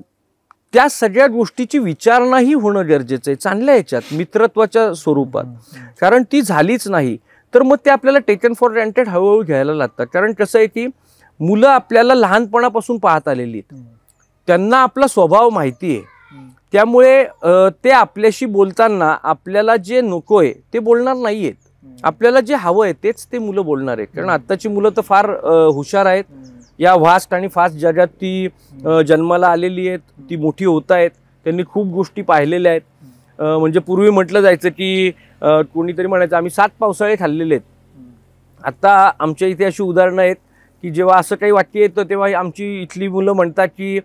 S1: त्या सगळ्या गोष्टीची विचारणाही होणं गरजेचं आहे, चांगल्या ह्याच्यात, मित्रत्वाच्या स्वरूपात. कारण ती झालीच नाही तर मग ते आपल्याला टेकन फॉर ग्रँटेड हळूहळू घ्यायला लागतात. कारण कसं आहे की मुलं आपल्याला लहानपणापासून पाहत आलेली आहेत, त्यांना आपला स्वभाव माहिती आहे. त्यामुळे ते आपल्याशी बोलताना आपल्याला जे नको आहे ते बोलणार नाही आहेत, आपल्याला जे हवं आहे तेच ते मुलं बोलणार आहेत. कारण आत्ताची मुलं तर फार हुशार आहेत. या व्हास्ट आणि फास्ट जगात ती जन्माला आलेली आहेत, ती मोठी होत आहेत, त्यांनी खूप गोष्टी पाहिलेल्या आहेत. म्हणजे पूर्वी म्हटलं जायचं की कोणीतरी म्हणायचं आम्ही 7 पावसाळे खाल्लेले आहेत. आता आमच्या इथे अशी उदाहरणं आहेत की जेव्हा असं काही वाक्य येतं तेव्हा आमची इथली मुलं म्हणतात की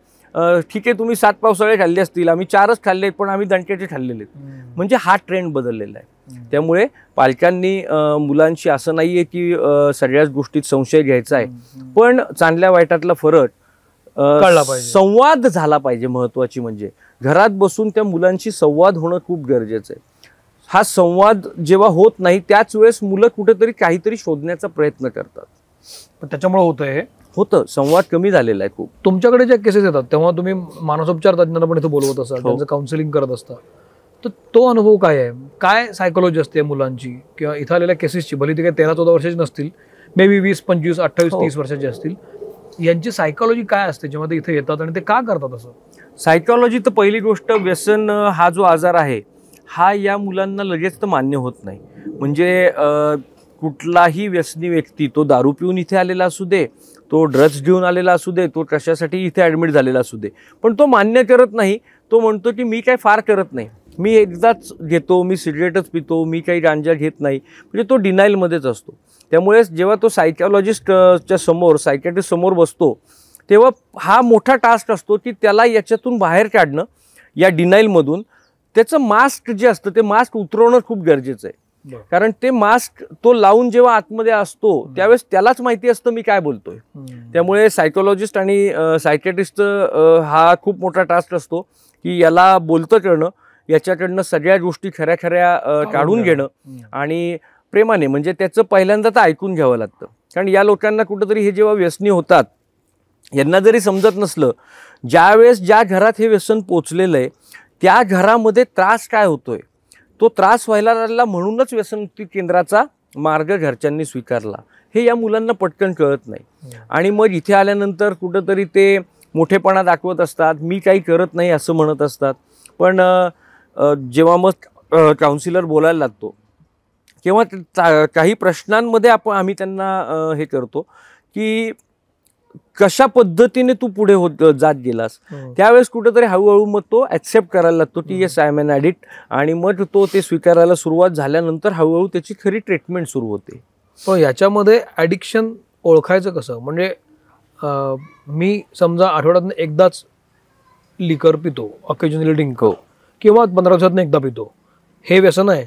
S1: ठीक आहे तुम्ही 7 पावसाळे खाल्ले असतील, आम्ही 4च खाल्ले पण आम्ही दणक्याचे खाल्लेले आहेत. म्हणजे हा ट्रेंड बदललेला आहे. त्यामुळे पालकांनी मुलांशी असं नाहीये की सगळ्याच गोष्टीत संशय घ्यायचा आहे, पण चांगल्या वाईटातला फरक
S2: कळला पाहिजे,
S1: संवाद झाला पाहिजे. महत्वाची म्हणजे घरात बसून त्या मुलांशी संवाद होणं खूप गरजेचं आहे. हा संवाद जेव्हा होत नाही त्याच वेळेस मुलं कुठेतरी काहीतरी शोधण्याचा प्रयत्न करतात.
S2: पण त्याच्यामुळे होतंय,
S1: होतं संवाद कमी झालेला आहे खूप.
S2: तुमच्याकडे ज्या केसेस येतात तेव्हा तुम्ही मानसोपचार तज्ञांना पण इथे बोलवत असाल, त्यांचं काउन्सिलिंग करत असता, तर तो अनुभव काय आहे? काय सायकोलॉजी असते मुलांची किंवा इथं आलेल्या केसेसची? भले ती काही 13-14 वर्षाची नसतील, मे बी 20, 25, 28, 30 वर्षाची असतील, यांची सायकोलॉजी काय असते जेव्हा ते इथे येतात आणि ते का करतात असं?
S1: सायकोलॉजी तर पहिली गोष्ट, व्यसन हा जो आजार आहे हा या मुलांना लगेच तर मान्य होत नाही. म्हणजे कुठलाही व्यसनी व्यक्ती, तो दारू पिऊन इथे आलेला असू दे, तो ड्रग्स घेऊन आलेला असू दे, तो कशासाठी इथे ॲडमिट झालेला असू दे, पण तो मान्य करत नाही. तो म्हणतो की मी काय फार करत नाही, मी एकदाच घेतो, मी सिगरेटच पितो, मी काही गांजा घेत नाही. म्हणजे तो डिनाईलमध्येच असतो. त्यामुळे जेव्हा तो सायकॉलॉजिस्टच्या समोर, सायकॅट्रिस्ट समोर बसतो तेव्हा हा मोठा टास्क असतो की त्याला याच्यातून बाहेर काढणं, या डिनाईलमधून. त्याचं मास्क जे असतं ते मास्क उतरवणं खूप गरजेचं आहे. कारण ते मास्क तो लावून जेव्हा आतमध्ये असतो त्यावेळेस त्यालाच माहिती असतं मी काय बोलतोय. त्यामुळे सायकोलॉजिस्ट आणि सायकॅट्रिस्ट हा खूप मोठा टास्क असतो की याला बोलतं करणं, याच्याकडनं सगळ्या गोष्टी खऱ्या खऱ्या काढून घेणं आणि प्रेमाने, म्हणजे त्याचं पहिल्यांदा तर ऐकून घ्यावं लागतं. कारण या लोकांना कुठंतरी हे जेव्हा व्यसनी होतात, यांना जरी समजत नसलं, ज्यावेळेस ज्या घरात हे व्यसन पोचलेलं आहे त्या घरामध्ये त्रास काय होतोय, तो त्रास व्हायला लागला म्हणूनच व्यसनमुक्ती केंद्राचा मार्ग घरच्यांनी स्वीकारला, हे या मुलांना पटकन कळत नाही. आणि मग इथे आल्यानंतर कुठंतरी ते मोठेपणा दाखवत असतात, मी काही करत नाही असं म्हणत असतात. पण जेव्हा मग काउन्सिलर बोलायला लागतो किंवा काही प्रश्नांमध्ये आम्ही त्यांना हे करतो की कशा पद्धतीने तू पुढे जात गेलास, त्यावेळेस कुठेतरी हळूहळू मग तो ऍक्सेप्ट करायला लागतो की yes I am an addict. आणि मग तो ते स्वीकारायला सुरुवात झाल्यानंतर हळूहळू त्याची खरी ट्रीटमेंट सुरू होते.
S2: पण याच्यामध्ये ॲडिक्शन ओळखायचं कसं? म्हणजे मी समजा आठवड्यातनं एकदाच लिकर पितो, ऑकेजनली ड्रिंक, किंवा 15 दिवसातनं एकदा पितो, हे व्यसन आहे?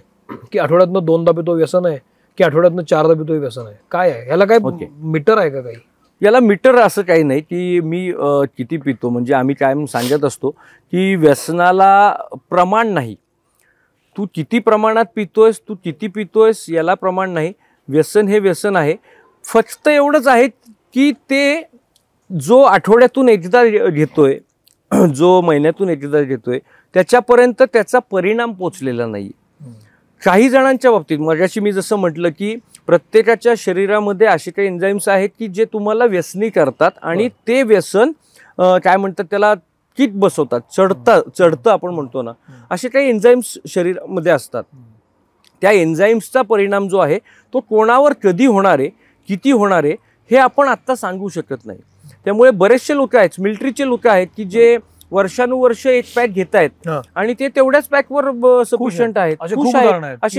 S2: की आठवड्यातनं 2दा पितो व्यसन आहे? की आठवड्यातनं 4दा पितो व्यसन आहे? काय आहे ह्याला? काय मीटर आहे का काही?
S1: याला मीटर असं काही नाही की मी किती पितो. म्हणजे आम्ही कायम सांगत असतो की व्यसनाला प्रमाण नाही. तू किती प्रमाणात पितोयस, तू किती पितोयस याला प्रमाण नाही. व्यसन हे व्यसन आहे. फक्त एवढंच आहे की ते जो आठवड्यातून एकदा घेतोय, जो महिन्यातून एकदा घेतोय, त्याच्यापर्यंत त्याचा परिणाम पोचलेला नाही. काही जणांच्या बाबतीत मगाशी मी जसं म्हटलं की प्रत्येकाच्या शरीरामध्ये असे काही एन्झाईम्स आहेत की जे तुम्हाला व्यसनी करतात आणि ते व्यसन काय म्हणतात त्याला, किक बसवतात, चढतं आपण म्हणतो ना, असे काही एन्झाईम्स शरीरामध्ये असतात. त्या एन्झाईम्सचा परिणाम जो आहे तो कोणावर कधी होणार आहे, किती होणार आहे हे आपण आत्ता सांगू शकत नाही. त्यामुळे बरेचसे लोक आहेत, मिलिटरीचे लोक आहेत की जे वर्षानुवर्ष एक पॅक घेत आहेत आणि ते तेवढ्याच पॅकवर सफिशियंट आहेत.
S2: असे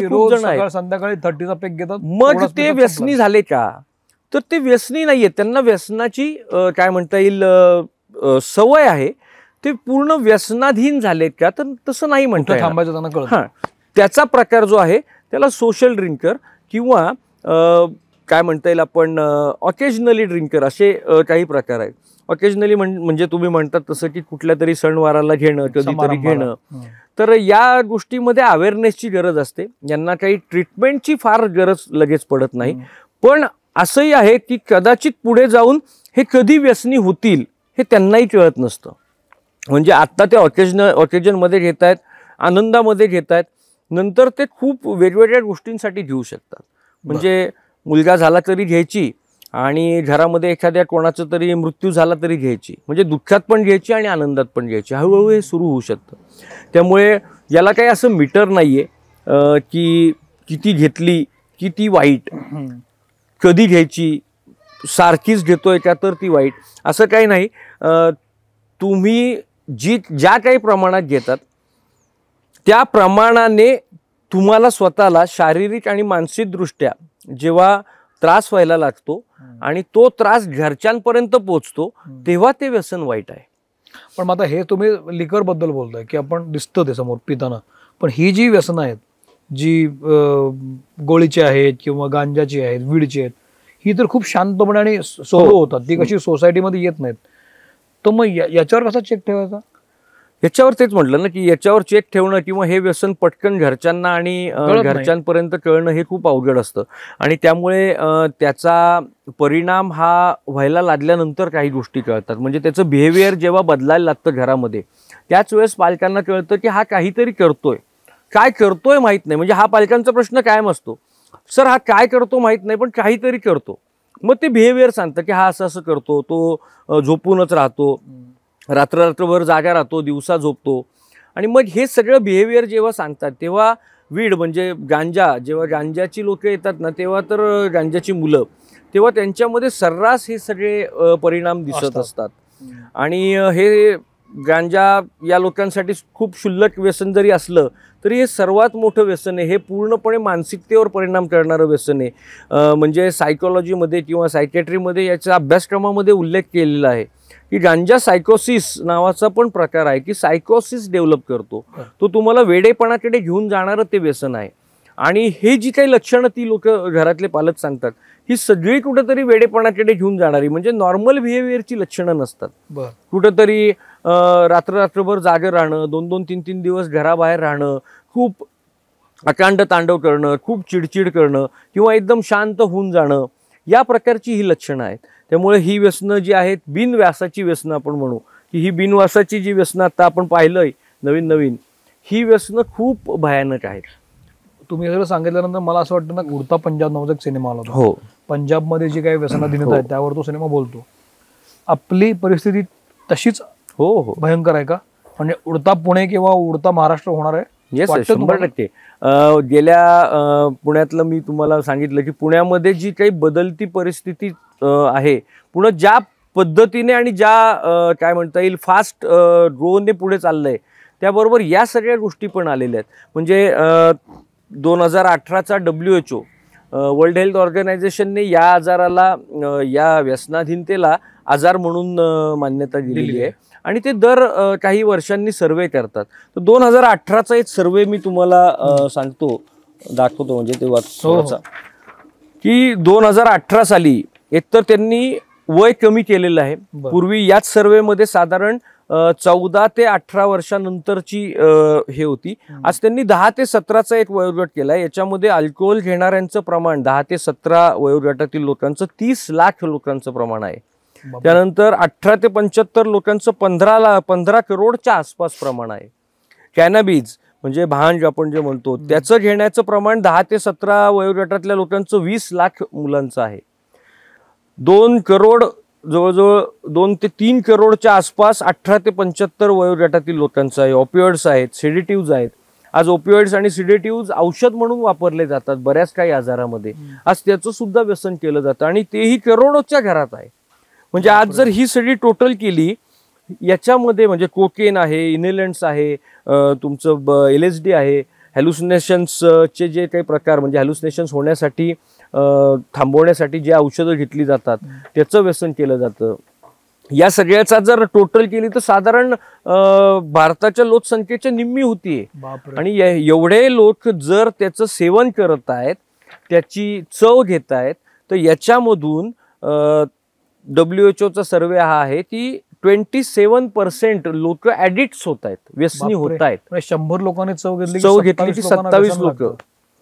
S2: खूप जण आहेत संध्याकाळी 30चा पॅक घेतात.
S1: मग ते व्यसनी झाले का? तर ते व्यसनी नाहीये, त्यांना व्यसनाची काय म्हणता येईल सवय आहे. ते पूर्ण व्यसनाधीन झालेत का? तर तसं नाही म्हणता येणार.
S2: थांबायचं त्यांना कळत.
S1: हां, त्याचा प्रकार जो आहे त्याला सोशल ड्रिंकर किंवा काय म्हणता येईल आपण ऑकेजनली ड्रिंकर असे काही प्रकार आहेत. ऑकेजनली म्हणजे तुम्ही म्हणतात तसं की कुठल्या तरी सणवाराला घेणं, कधीतरी घेणं. तर या गोष्टीमध्ये अवेअरनेसची गरज असते. यांना काही ट्रीटमेंटची फार गरज लगेच पडत नाही. पण असंही आहे की कदाचित पुढे जाऊन हे कधी व्यसनी होतील हे त्यांनाही कळत नसतं. म्हणजे आत्ता ते ऑकेजनमध्ये घेत आहेत, आनंदामध्ये घेत आहेत, नंतर ते खूप वेगवेगळ्या गोष्टींसाठी घेऊ शकतात. म्हणजे मुलगा झाला तरी घ्यायची आणि घरामध्ये एखाद्या कोणाचा तरी मृत्यू झाला तरी घ्यायची, म्हणजे दुःखात पण घ्यायची आणि आनंदात पण घ्यायची. हळूहळू हे सुरू होऊ शकतं. त्यामुळे याला काही असं मीटर नाहीये की किती घेतली किती वाईट, कधी घ्यायची, सारखीच घेतोय का तर ती वाईट, असं काही नाही. तुम्ही ज्या काही प्रमाणात घेतात त्या प्रमाणाने तुम्हाला स्वतःला शारीरिक आणि मानसिक दृष्ट्या जेव्हा त्रास व्हायला लागतो आणि तो त्रास घरच्यांपर्यंत पोहोचतो तेव्हा ते व्यसन वाईट आहे.
S2: पण आता हे तुम्ही लिकर बद्दल बोलताय की आपण दिसतं ते समोर पिताना, पण ही जी व्यसनं आहेत, जी गोळीची आहेत किंवा गांजाची आहेत, वीडची आहेत, ही तर खूप शांतपणे आणि सोलो होतात, ती कशी सोसायटीमध्ये येत नाहीत. तर मग याच्यावर कसा चेक ठेवायचा?
S1: याच्यावर तेच म्हटलं ना की याच्यावर चेक ठेवणं किंवा हे व्यसन पटकन घरच्यांना आणि घरच्यांपर्यंत कळणं हे खूप अवघड असतं. आणि त्यामुळे त्याचा परिणाम हा व्हायला लागल्यानंतर काही गोष्टी कळतात. म्हणजे त्याचं बिहेवियर जेव्हा बदलायला लागतं घरामध्ये, त्याच वेळेस पालकांना कळतं की हा काहीतरी करतोय, काय करतोय माहित नाही. म्हणजे हा पालकांचा प्रश्न कायम असतो, सर हा काय करतो माहित नाही पण काहीतरी करतो. मग ते बिहेवियर सांगतं की हा असं असं करतो, तो झोपूनच राहतो, रात्रभर जागा राहतो, दिवसा झोपतो. आणि मग हे सगळं बिहेवियर जेव्हा सांगतात तेव्हा वीड म्हणजे गांजा, जेव्हा गांजाची लोक येतात ना तेव्हा तर गांजाची मुलं, तेव्हा त्यांच्यामध्ये सर्रास हे सगळे परिणाम दिसत असतात. आणि हे गांजा या लोकांसाठी खूप क्षुल्लक व्यसन जरी असलं तरी हे सर्वात मोठं व्यसन आहे. हे पूर्णपणे मानसिकतेवर परिणाम करणारं व्यसन आहे. म्हणजे सायकोलॉजीमध्ये किंवा सायकॅट्रीमध्ये याच्या अभ्यासक्रमामध्ये उल्लेख केलेला आहे की गांजा सायकोसिस नावाचा पण प्रकार आहे की सायकोसिस डेव्हलप करतो. तो तुम्हाला वेडेपणाकडे घेऊन जाणारं ते व्यसन आहे. आणि हे जी काही लक्षणं ती लोक घरातले पालक सांगतात ही सगळी कुठेतरी वेडेपणाकडे घेऊन जाणारी, म्हणजे नॉर्मल बिहेवियरची लक्षणं नसतात. कुठेतरी रात्रभर जागे राहणं, 2-2, 3-3 दिवस घराबाहेर राहणं, खूप अकांड तांडव करणं, खूप चिडचिड करणं किंवा एकदम शांत होऊन जाणं, या प्रकारची ही लक्षणं आहेत. त्यामुळे ही व्यसनं जी आहेत बिनव्यासाची व्यसनं आपण म्हणू की ही बिनव्यासाची जी व्यसनं आता आपण पाहिलंय नवीन ही व्यसनं खूप भयानक आहेत.
S2: तुम्ही सगळं सांगितल्यानंतर मला असं वाटतं ना, उडता पंजाब नावाचा एक सिनेमा आला होता.
S1: हो,
S2: पंजाबमध्ये जी काही व्यसनाधीनता आहे त्यावर तो सिनेमा बोलतो. आपली परिस्थिती तशीच भयंकर आहे का? म्हणजे उडता पुणे किंवा उडता महाराष्ट्र होणार आहे?
S1: येस, 100%. गेल्या पुण्यातलं मी तुम्हाला सांगितलं की पुण्यामध्ये जी काही बदलती परिस्थिती आहे, पुणे ज्या पद्धतीने आणि ज्या काय म्हणता येईल फास्ट ग्रोने पुढे चाललंय, त्याबरोबर या सगळ्या गोष्टी पण आलेल्या आहेत. म्हणजे 2018चा WHO वर्ल्ड हेल्थ ऑर्गनायझेशनने या आजाराला, या व्यसनाधीनतेला आजार म्हणून मान्यता दिलेली आहे. आणि ते दर काही वर्षांनी सर्वे करतात. तर 2018चा एक सर्वे मी तुम्हाला दाखवतो म्हणजे ते वाचा की 2018 साली एकतर त्यांनी वय कमी केलेलं आहे. पूर्वी याच सर्वेमध्ये साधारण 14 ते 18 वर्षानंतरची हे होती. आज त्यांनी 10 ते 17चा एक वयोगट केलाय. याच्यामध्ये अल्कोहोल घेणाऱ्यांचं प्रमाण 10 ते 17 वयोगटातील लोकांचं 30 लाख लोकांचं प्रमाण आहे. त्यानंतर 18 ते 75 लोकांचं 15 करोडच्या आसपास प्रमाण आहे. कॅनॅबिस म्हणजे भांग आपण जे म्हणतो त्याचं घेण्याचं प्रमाण 10 ते 17 वयोगटातल्या लोकांचं 20 लाख मुलांचं आहे. 2 करोड जवळजवळ 2 ते 3 करोडच्या आसपास 18 ते 75 वयोगटातील लोकांचं आहे. ऑपिओइड्स आहेत, सिडेटिव्हज आहेत. आज ओपिओइड्स आणि सिडेटिव्हज औषध म्हणून वापरले जातात बऱ्याच काही आजारामध्ये. आज त्याचं सुद्धा व्यसन केलं जातं आणि तेही करोडोच्या घरात आहे. म्हणजे आज जर ही सगळी टोटल केली, याच्यामध्ये म्हणजे कोकेन आहे, इनहेलंट्स आहे, तुमचं LSD आहे, हॅल्युसिनेशन्सचे जे काही प्रकार म्हणजे हॅल्युसिनेशन्स होण्यासाठी थांबवण्यासाठी जे औषधं घेतली जातात त्याचं व्यसन केलं जातं. या सगळ्याचा जर टोटल केली तर साधारण भारताच्या लोकसंख्येच्या निम्मी होतीये. आणि एवढे लोक जर त्याचं सेवन करत आहेत, त्याची चव घेत आहेत, तर याच्यामधून WHO चा सर्वे हा आहे की 27% लोक ऍडिक्ट्स होत आहेत, व्यसनी होत आहेत.
S2: 100 लोकांनी चव घेतली
S1: की 27 लोक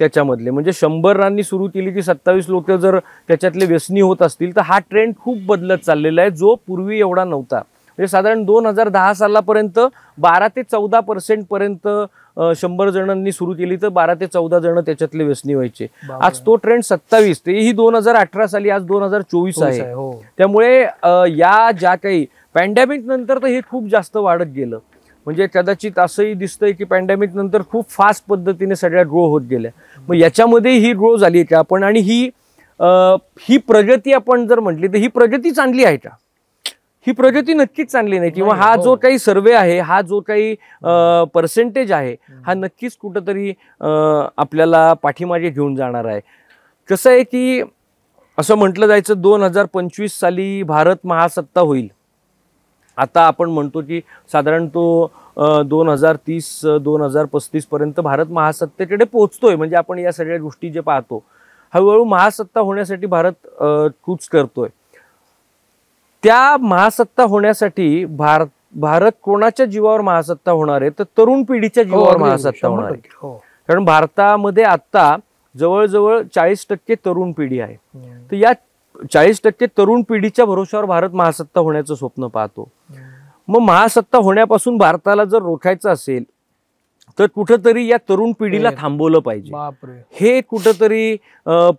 S1: त्याच्यामधले, म्हणजे 100 सुरू केली की 27 लोक जर त्याच्यातले व्यसनी होत असतील तर हा ट्रेंड खूप बदलत चाललेला आहे, जो पूर्वी एवढा नव्हता. म्हणजे साधारण 2010 सालापर्यंत 12 ते 14% पर्यंत 100 जणांनी सुरू केली तर 12 ते 14 जण त्याच्यातले व्यसनी व्हायचे. आज तो ट्रेंड 27, तेही 2018 साली, आज 2024 आहे. त्यामुळे या ज्या काही पॅन्डेमिक नंतर तर हे खूप जास्त वाढत गेलं. म्हणजे कदाचित असंही दिसतंय की पॅन्डेमिक नंतर खूप फास्ट पद्धतीने सगळ्या ग्रो होत गेल्या. मग याच्यामध्ये ही ग्रो झाली का आपण, आणि ही प्रगती आपण जर म्हटली तर ही प्रगती चांगली आहे का? ही प्रगती नक्कीच चांगली नाही. किंवा हा जो काही सर्वे आहे, हा जो काही पर्सेंटेज आहे, हा नक्कीच कुठंतरी आपल्याला पाठीमागे घेऊन जाणार आहे. कसं आहे की असं म्हटलं जायचं 2025 साली भारत महासत्ता होईल. आता आपण म्हणतो की साधारण तो 2030-2035 पर्यंत भारत महासत्तेकडे पोहोचतोय. म्हणजे आपण या सगळ्या गोष्टी जे पाहतो, हळूहळू महासत्ता होण्यासाठी भारत कूच करतोय. त्या महासत्ता होण्यासाठी भारत कोणाच्या जीवावर महासत्ता होणार आहे तर तरुण पिढीच्या जीवावर महासत्ता होणार आहे. कारण भारतामध्ये आता जवळजवळ 40% तरुण पिढी आहे. तर या 40% तरुण पिढीच्या भरोशावर भारत महासत्ता होण्याचं स्वप्न पाहतो. मग महासत्ता होण्यापासून भारताला जर रोखायचं असेल तर कुठंतरी या तरुण पिढीला थांबवलं पाहिजे. हे कुठंतरी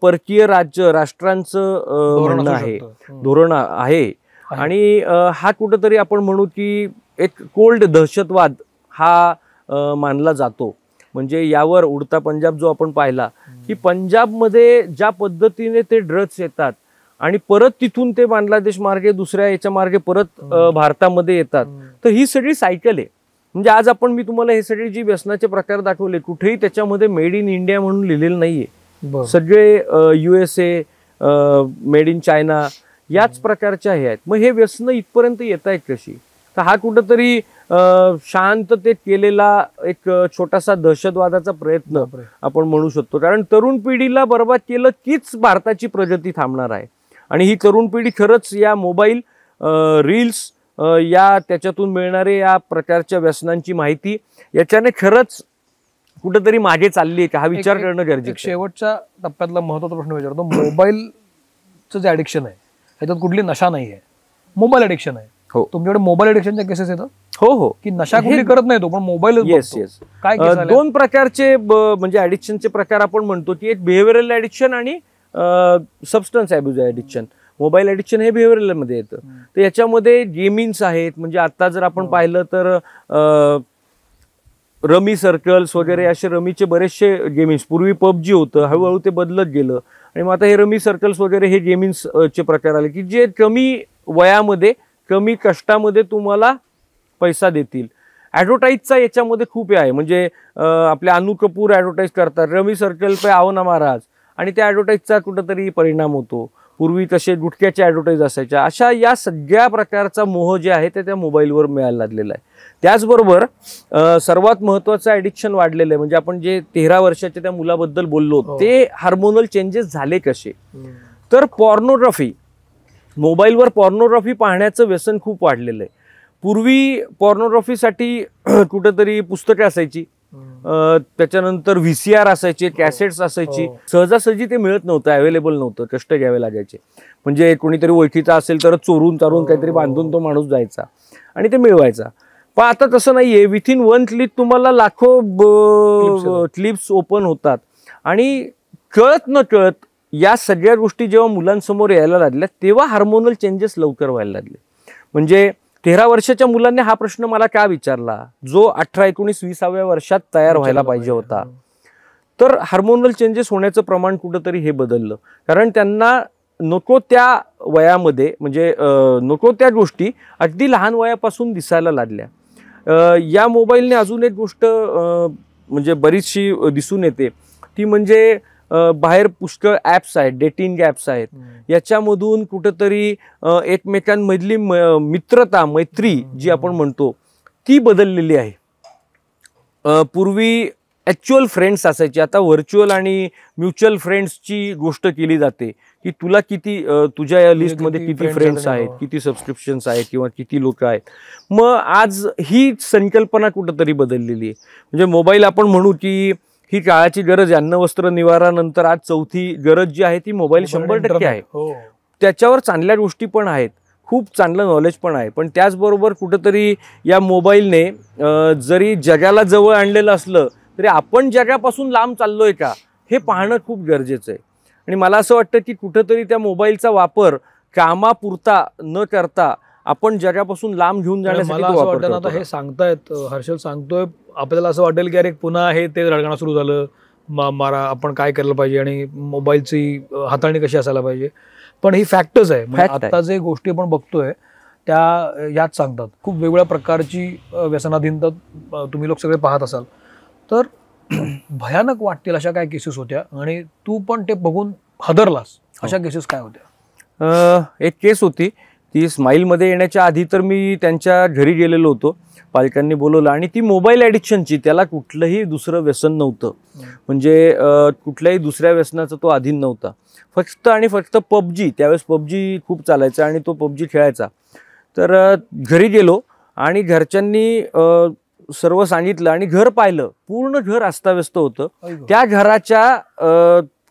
S1: परकीय राष्ट्रांचं म्हणणं आहे, धोरण आहे. आणि हा कुठंतरी आपण म्हणू की एक कोल्ड दहशतवाद हा मानला जातो. म्हणजे यावर उडता पंजाब जो आपण पाहिला की पंजाबमध्ये ज्या पद्धतीने ते ड्रग्स येतात आणि परत तिथून ते बांगलादेश मार्गे दुसऱ्या याच्या मार्गे परत भारतामध्ये येतात, तर ही सगळी सायकल आहे. म्हणजे आज मी तुम्हाला हे सगळे जी व्यसनाचे प्रकार दाखवले, कुठेही त्याच्यामध्ये मेड इन इंडिया म्हणून लिहिलेलं नाहीये. सगळे USA, मेड इन चायना याच प्रकारच्या हे आहेत. मग हे व्यसन इथपर्यंत येत आहेत कशी? तर हा कुठंतरी शांततेत केलेला एक छोटासा दहशतवादाचा प्रयत्न आपण म्हणू शकतो. कारण तरुण पिढीला बर्बाद केलं कीच भारताची प्रगती थांबणार आहे. आणि ही तरुण पिढी खरंच या मोबाईल, रील्स, या त्याच्यातून मिळणारे या प्रकारच्या व्यसनांची माहिती याच्याने खरंच कुठेतरी मागे चालली आहे का, हा विचार करणं गरजेचं आहे.
S2: शेवटच्या टप्प्यातला महत्त्वाचा प्रश्न विचारतो. मोबाईलचं जे ॲडिक्शन आहे ह्याच्यात कुठली नशा नाही आहे, मोबाईल ॲडिक्शन आहे.
S1: हो,
S2: तुमच्याकडे मोबाईल ॲडिक्शनच्या केसेस येतात?
S1: हो, की
S2: नशा कुठली करत नाही तो, पण मोबाईल.
S1: येस. काय 2 प्रकारचे म्हणजे ॲडिक्शनचे प्रकार आपण म्हणतो की एक बिहेव्हिअरल ॲडिक्शन आणि substance abuse addiction. Mobile addiction हे बिहेव्हिअरल मध्ये येतं. तर याच्यामध्ये गेमिंग्स आहेत. म्हणजे आता जर आपण पाहिलं तर रमी सर्कल्स वगैरे असे रमीचे बरेचसे गेमिंग्स, पूर्वी PUBG होतं, हळूहळू ते बदलत गेलं आणि मग आता हे रमी सर्कल्स वगैरे हे गेमिंग्सचे प्रकार आले की जे कमी वयामध्ये कमी कष्टामध्ये तुम्हाला पैसा देतील. ॲडव्हर्टाईजचा याच्यामध्ये खूप आहे. म्हणजे आपले अनु कपूर ॲडव्हर्टाईज करतात, रमी सर्कल पे आओ ना महाराज, आणि त्या ॲडव्हर्टाईजचा कुठंतरी परिणाम होतो. पूर्वी तसे गुटख्याचे ॲडव्हर्टाईज असायच्या. अशा या सगळ्या प्रकारचा मोह जे आहे ते त्या मोबाईलवर मिळायला लागलेला आहे. त्याचबरोबर सर्वात महत्त्वाचं ॲडिक्शन वाढलेलं आहे. म्हणजे आपण जे 13 वर्षाच्या त्या मुलाबद्दल बोललो, ते हार्मोनल चेंजेस झाले कसे? तर पॉर्नोग्राफी, मोबाईलवर पॉर्नोग्राफी पाहण्याचं व्यसन खूप वाढलेलं आहे. पूर्वी पॉर्नोग्राफीसाठी कुठंतरी पुस्तकं असायची, त्याच्यानंतर VCR असायचे, कॅसेट्स असायची. सहजासहजी ते मिळत नव्हतं, अवेलेबल नव्हतं, कष्ट घ्यावे लागायचे. म्हणजे कोणीतरी ओळखीचा असेल तर चोरून काहीतरी बांधून तो माणूस जायचा आणि ते मिळवायचा. पण आता तसं नाहीये. विथिन 1 क्लिक तुम्हाला लाखो क्लिप्स ओपन होतात. आणि कळत न कळत या सगळ्या गोष्टी जेव्हा मुलांसमोर यायला लागल्या तेव्हा हार्मोनल चेंजेस लवकर व्हायला लागले. म्हणजे 13 वर्षाच्या मुलांनी हा प्रश्न मला का विचारला, जो 18, 19, 20व्या वर्षात तयार व्हायला पाहिजे होता? तर हार्मोनल चेंजेस होण्याचं प्रमाण कुठंतरी हे बदललं. कारण त्यांना नको त्या वयामध्ये, म्हणजे नको त्या गोष्टी अगदी लहान वयापासून दिसायला लागल्या. या मोबाईलने अजून एक गोष्ट म्हणजे बरीचशी दिसून येते, ती म्हणजे बाहेर पुष्कळ ॲप्स आहेत, डेटिंग ॲप्स आहेत. याच्यामधून कुठंतरी एकमेकांमधली मित्रता, मैत्री जी आपण म्हणतो ती बदललेली आहे. पूर्वी ॲक्च्युअल फ्रेंड्स असायचे, आता व्हर्च्युअल आणि म्युच्युअल फ्रेंड्सची गोष्ट केली जाते की तुला किती, तुझ्या या लिस्टमध्ये किती फ्रेंड्स आहेत, किती सबस्क्रिप्शन्स आहेत किंवा किती लोक आहेत. मग आज ही संकल्पना कुठंतरी बदललेली आहे. म्हणजे मोबाईल आपण म्हणू की ही काळाची गरज आहे. अन्न वस्त्र निवारा नंतर आज चौथी गरज जी आहे ती मोबाईल 100% आहे. त्याच्यावर चांगल्या गोष्टी पण आहेत, खूप चांगलं नॉलेज पण आहे, पण त्याचबरोबर कुठंतरी या मोबाईलने जरी जगाला जवळ आणलेलं असलं तरी आपण जगापासून लांब चाललोय का हे पाहणं खूप गरजेचं आहे. आणि मला असं वाटतं की कुठंतरी त्या मोबाईलचा वापर कामापुरता न करता आपण जगापासून लांब घेऊन जाण्यासाठी
S2: मला असं वाटतं ना, आता हे सांगतायत हर्षल सांगतोय, आपल्याला असं वाटेल की अरे पुन्हा हे ते रडगाणं सुरू झालं, मारा आपण काय केलं पाहिजे आणि मोबाईलची हाताळणी कशी असायला पाहिजे. पण ही फॅक्टच आहे. आता जे गोष्टी आपण बघतोय त्या याच सांगतात. खूप वेगवेगळ्या प्रकारची व्यसनाधीनता तुम्ही लोक सगळे पाहत असाल तर भयानक वाटतील अशा काय केसेस होत्या आणि तू पण ते बघून हादरलास. अशा केसेस काय होत्या?
S1: एक केस होती ती स्माईलमध्ये येण्याच्या आधी तर मी त्यांच्या घरी गेलेलो होतो, पालकांनी बोलवलं आणि ती मोबाईल ॲडिक्शनची, त्याला कुठलंही दुसरं व्यसन नव्हतं, म्हणजे कुठल्याही दुसऱ्या व्यसनाचा तो अधीन नव्हता. फक्त आणि फक्त पबजी, त्यावेळेस पबजी खूप चालायचा आणि तो पबजी खेळायचा. तर घरी गेलो आणि घरच्यांनी सर्व सांगितलं आणि घर पाहिलं, पूर्ण घर अस्ताव्यस्त होतं. त्या घराच्या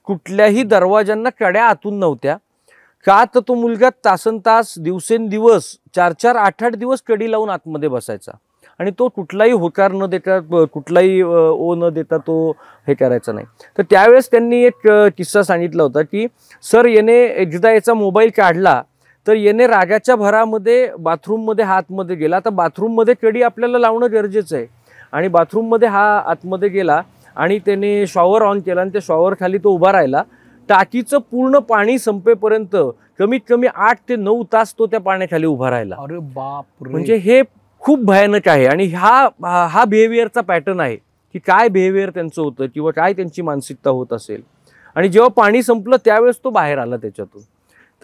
S1: कुठल्याही दरवाजांना कड्या आतून नव्हत्या. का तर तो मुलगा तासनतास दिवसेंदिवस 4-4, 8-8 दिवस कडी लावून आतमध्ये बसायचा आणि तो कुठलाही होकार न देता, कुठलाही ओ न देता तो हे करायचा नाही. तर त्यावेळेस त्यांनी एक किस्सा सांगितला होता की सर, याने एकदा याचा मोबाईल काढला तर याने रागाच्या भरामध्ये बाथरूममध्ये हा आतमध्ये गेला. आता बाथरूममध्ये कडी आपल्याला लावणं गरजेचं आहे आणि बाथरूममध्ये हा आतमध्ये गेला आणि त्याने शॉवर ऑन केला आणि त्या शॉवर खाली तो उभा राहिला. टाकीचं पूर्ण पाणी संपेपर्यंत कमीत कमी 8 ते 9 तास तो त्या पाण्याखाली उभा राहिला.
S2: अरे बाप,
S1: म्हणजे हे खूप भयानक आहे आणि हा बिहेवियरचा पॅटर्न आहे की काय बिहेवियर त्यांचं होतं किंवा काय त्यांची मानसिकता होत असेल. आणि जेव्हा पाणी संपलं त्यावेळेस तो बाहेर आला त्याच्यातून.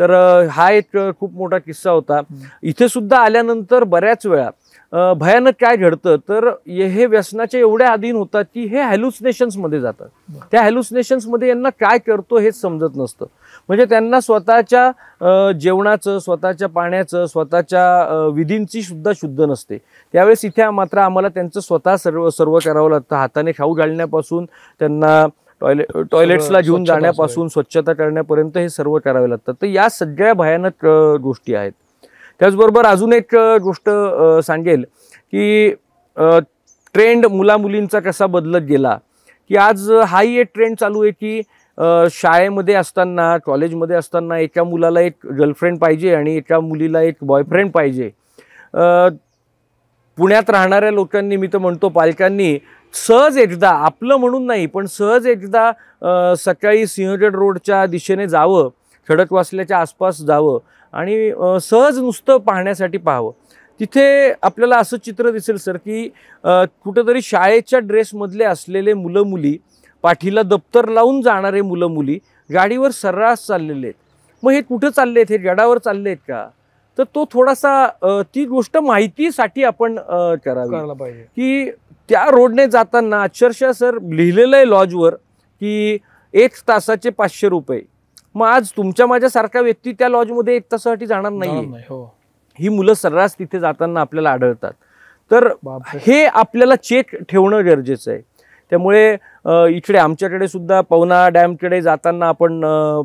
S1: तर हा एक खूप मोठा किस्सा होता. इथे सुद्धा आल्यानंतर बऱ्याच वेळा भयानक काय घडतं तर हे व्यसनाचे एवढे अधीन होतात की हे हॅल्युसिनेशन्समध्ये जातात. त्या हॅल्युसिनेशन्समध्ये यांना काय करतो हेच समजत नसतं. म्हणजे त्यांना स्वतःच्या जेवणाचं, स्वतःच्या पाण्याचं, स्वतःच्या विधींची सुद्धा शुद्ध नसते. त्यावेळेस इथे मात्र आम्हाला त्यांचं स्वतः सर्व करावं लागतं. हाताने खाऊ घालण्यापासून त्यांना टॉयलेट्सला घेऊन जाण्यापासून स्वच्छता करण्यापर्यंत हे सर्व करावे लागतात. तर या सगळ्या भयानक गोष्टी आहेत. त्याचबरोबर अजून एक गोष्ट सांगेल की ट्रेंड मुलामुलींचा कसा बदलत गेला की आज हाही एक ट्रेंड चालू आहे की शाळेमध्ये असताना, कॉलेजमध्ये असताना एका मुलाला एक गर्लफ्रेंड पाहिजे आणि एका मुलीला एक बॉयफ्रेंड पाहिजे. पुण्यात राहणाऱ्या लोकांनी, मी तर म्हणतो पालकांनी, सहज एकदा, आपलं म्हणून नाही पण सहज एकदा सकाळी सिंहगड रोडच्या दिशेने जावं, खडकवासल्याच्या आसपास जावं आणि सहज नुसतं पाहण्यासाठी पाहावं. तिथे आपल्याला असं चित्र दिसेल सर की कुठंतरी शाळेच्या ड्रेसमधले असलेले मुलं मुली, पाठीला दप्तर लावून जाणारे मुलं मुली गाडीवर सर्रास चाललेले आहेत. मग हे कुठं चालले आहेत? हे गडावर चालले आहेत का? तर तो थोडासा ती गोष्ट माहितीसाठी आपण करायला
S2: पाहिजे
S1: की त्या रोडने जाताना अक्षरशः सर लिहिलेलं आहे लॉजवर की 1 तासाचे 500 रुपये. मग आज तुमच्या माझ्यासारखा व्यक्ती त्या लॉजमध्ये 1 तासासाठी जाणार नाही. ही मुलं सर्रास तिथे जाताना आपल्याला आढळतात. तर हे आपल्याला चेक ठेवणं गरजेचं आहे. त्यामुळे इकडे आमच्याकडे सुद्धा पवना डॅमकडे जाताना आपण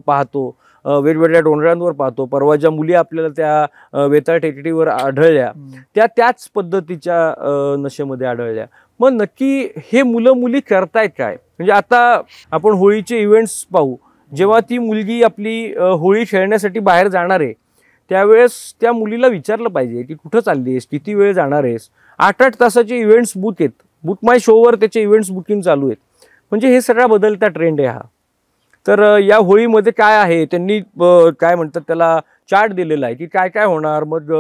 S1: पाहतो, वेगवेगळ्या डोंगरांवर पाहतो. परवा ज्या मुली आपल्याला त्या वेताळ टेकडीवर आढळल्या त्याच पद्धतीच्या नशेमध्ये आढळल्या. मग नक्की हे मुलं मुली करतायत काय? म्हणजे आता आपण होळीचे इव्हेंट्स पाहू. जेव्हा ती मुलगी आपली होळी खेळण्यासाठी बाहेर जाणार आहे त्यावेळेस त्या मुलीला विचारलं पाहिजे की कुठं चालली आहेस, किती वेळ जाणार आहेस. 8-8 तासाचे इव्हेंट्स बुक आहेत. बुक माय शोवर त्याचे इव्हेंट्स बुकिंग चालू आहेत. म्हणजे हे सगळा बदलता ट्रेंड आहे हा. तर या होळीमध्ये काय आहे, त्यांनी काय म्हणतात त्याला चार्ट दिलेला आहे की काय काय होणार. मग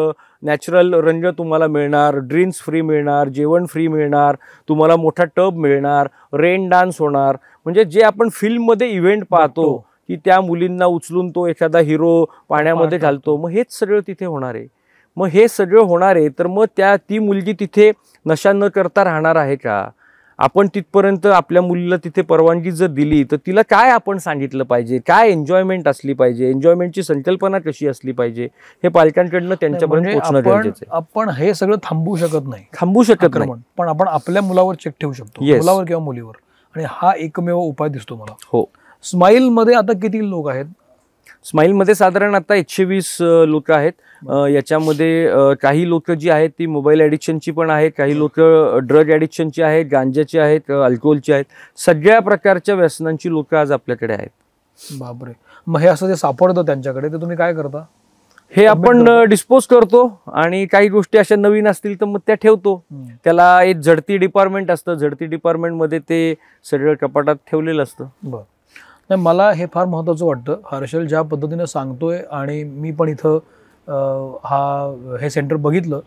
S1: नॅचरल रंग तुम्हाला मिळणार, ड्रिंक्स फ्री मिळणार, जेवण फ्री मिळणार, तुम्हाला मोठा टब मिळणार, रेन डान्स होणार. म्हणजे जे आपण फिल्ममध्ये इव्हेंट पाहतो की त्या मुलींना उचलून तो एखादा हिरो पाण्यामध्ये घालतो, मग हेच सगळं तिथे होणार आहे. मग हे सगळं होणार आहे तर मग ती मुलगी तिथे नशा न करता राहणार आहे का? आपण तिथपर्यंत आपल्या मुलीला तिथे परवानगी जर दिली तर तिला काय आपण सांगितलं पाहिजे, काय एन्जॉयमेंट असली पाहिजे, एन्जॉयमेंटची संकल्पना कशी असली पाहिजे, हे पालकांकडनं त्यांच्यापर्यंत पोहोचणं गरजेचं आहे.
S2: आपण हे सगळं थांबवू शकत नाही, पण आपण आपल्या मुलावर चेक ठेवू शकतो, मुलावर किंवा मुलीवर. आणि हा एकमेव उपाय दिसतो मला.
S1: हो.
S2: स्माईल मध्ये आता किती लोक आहेत?
S1: स्माईलमध्ये साधारण आता 120 लोक आहेत. याच्यामध्ये काही लोक जी आहेत ती मोबाईल ॲडिक्शनची पण आहेत, काही लोक ड्रग ॲडिक्शनची आहेत, गांजाची आहेत, अल्कोहोलची आहेत. सगळ्या प्रकारच्या व्यसनांची लोक आज आपल्याकडे आहेत.
S2: बापरे. मग हे असं जे सापडतं त्यांच्याकडे ते तुम्ही काय करता?
S1: हे आपण डिस्पोज करतो आणि काही गोष्टी अशा नवीन असतील तर मग त्या ठेवतो. त्याला एक झडती डिपार्टमेंट असतं, झडती डिपार्टमेंटमध्ये ते सगळं कपाटात ठेवलेलं असतं.
S2: बरं. नाही, मला हे फार महत्त्वाचं वाटतं हर्षल ज्या पद्धतीने सांगतोय, आणि मी पण इथं हे सेंटर बघितलं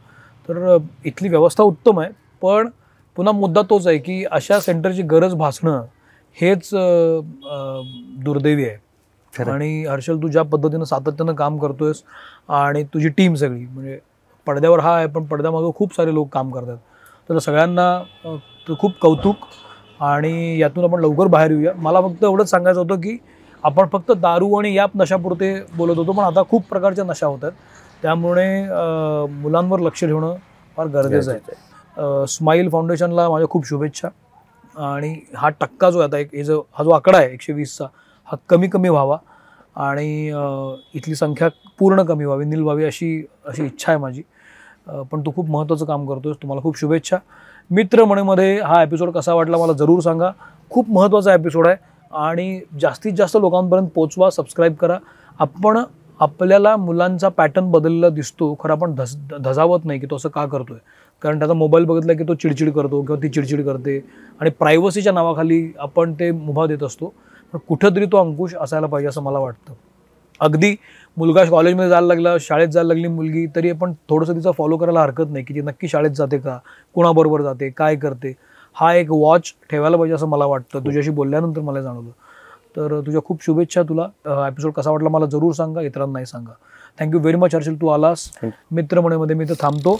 S2: तर इथली व्यवस्था उत्तम आहे. पण पुन्हा मुद्दा तोच आहे की अशा सेंटरची गरज भासणं हेच दुर्दैवी आहे. आणि हर्षल, तू ज्या पद्धतीनं सातत्यानं काम करतोयस आणि तुझी टीम सगळी, म्हणजे पडद्यावर हा आहे पण पडद्यामागं खूप सारे लोक काम करतात, तर सगळ्यांना खूप कौतुक. आणि यातून आपण लवकर बाहेर येऊया. मला फक्त एवढंच सांगायचं होतं की आपण फक्त दारू आणि याप नशापुरते बोलत होतो, पण आता खूप प्रकारच्या नशा होतात. त्यामुळे मुलांवर लक्ष ठेवणं फार गरजेचं आहे. स्माईल फाउंडेशनला माझ्या खूप शुभेच्छा. आणि हा टक्का जो आता हा जो आकडा आहे 120चा, हा कमी व्हावा आणि इथली संख्या पूर्ण कमी व्हावी, नील व्हावी अशी इच्छा आहे माझी. पण तू खूप महत्त्वाचं काम करतोस, तुम्हाला खूप शुभेच्छा. मित्रमणेमध्ये हा एपिसोड कसा वाटला मला जरूर सांगा. खूप महत्त्वाचा एपिसोड आहे आणि जास्तीत जास्त लोकांपर्यंत पोचवा. सबस्क्राईब करा. आपल्याला मुलांचा पॅटर्न बदललेला दिसतो, खरं आपण धजावत नाही की तो असं का करतोय, कारण त्याचा मोबाईल बघितला की तो चिडचिड करतो किंवा ती चिडचिड करते आणि प्रायव्हसीच्या नावाखाली आपण ते मुभा देत असतो. पण कुठंतरी तो अंकुश असायला पाहिजे असं मला वाटतं. अगदी मुलगा कॉलेजमध्ये जायला लागला, शाळेत जायला लागली मुलगी, तरी आपण थोडंसं तिचं फॉलो करायला हरकत नाही की ती नक्की शाळेत जाते का, कोणाबरोबर जाते, काय करते, हा एक वॉच ठेवायला पाहिजे असं मला वाटतं. तुझ्याशी बोलल्यानंतर मला जाणवलं. तर तुझ्या खूप शुभेच्छा. तुला एपिसोड कसा वाटला मला जरूर सांगा, इतरांनाही सांगा. थँक्यू व्हेरी मच हर्षल, तू आलास. मित्रमणेमध्ये मी तर थांबतो.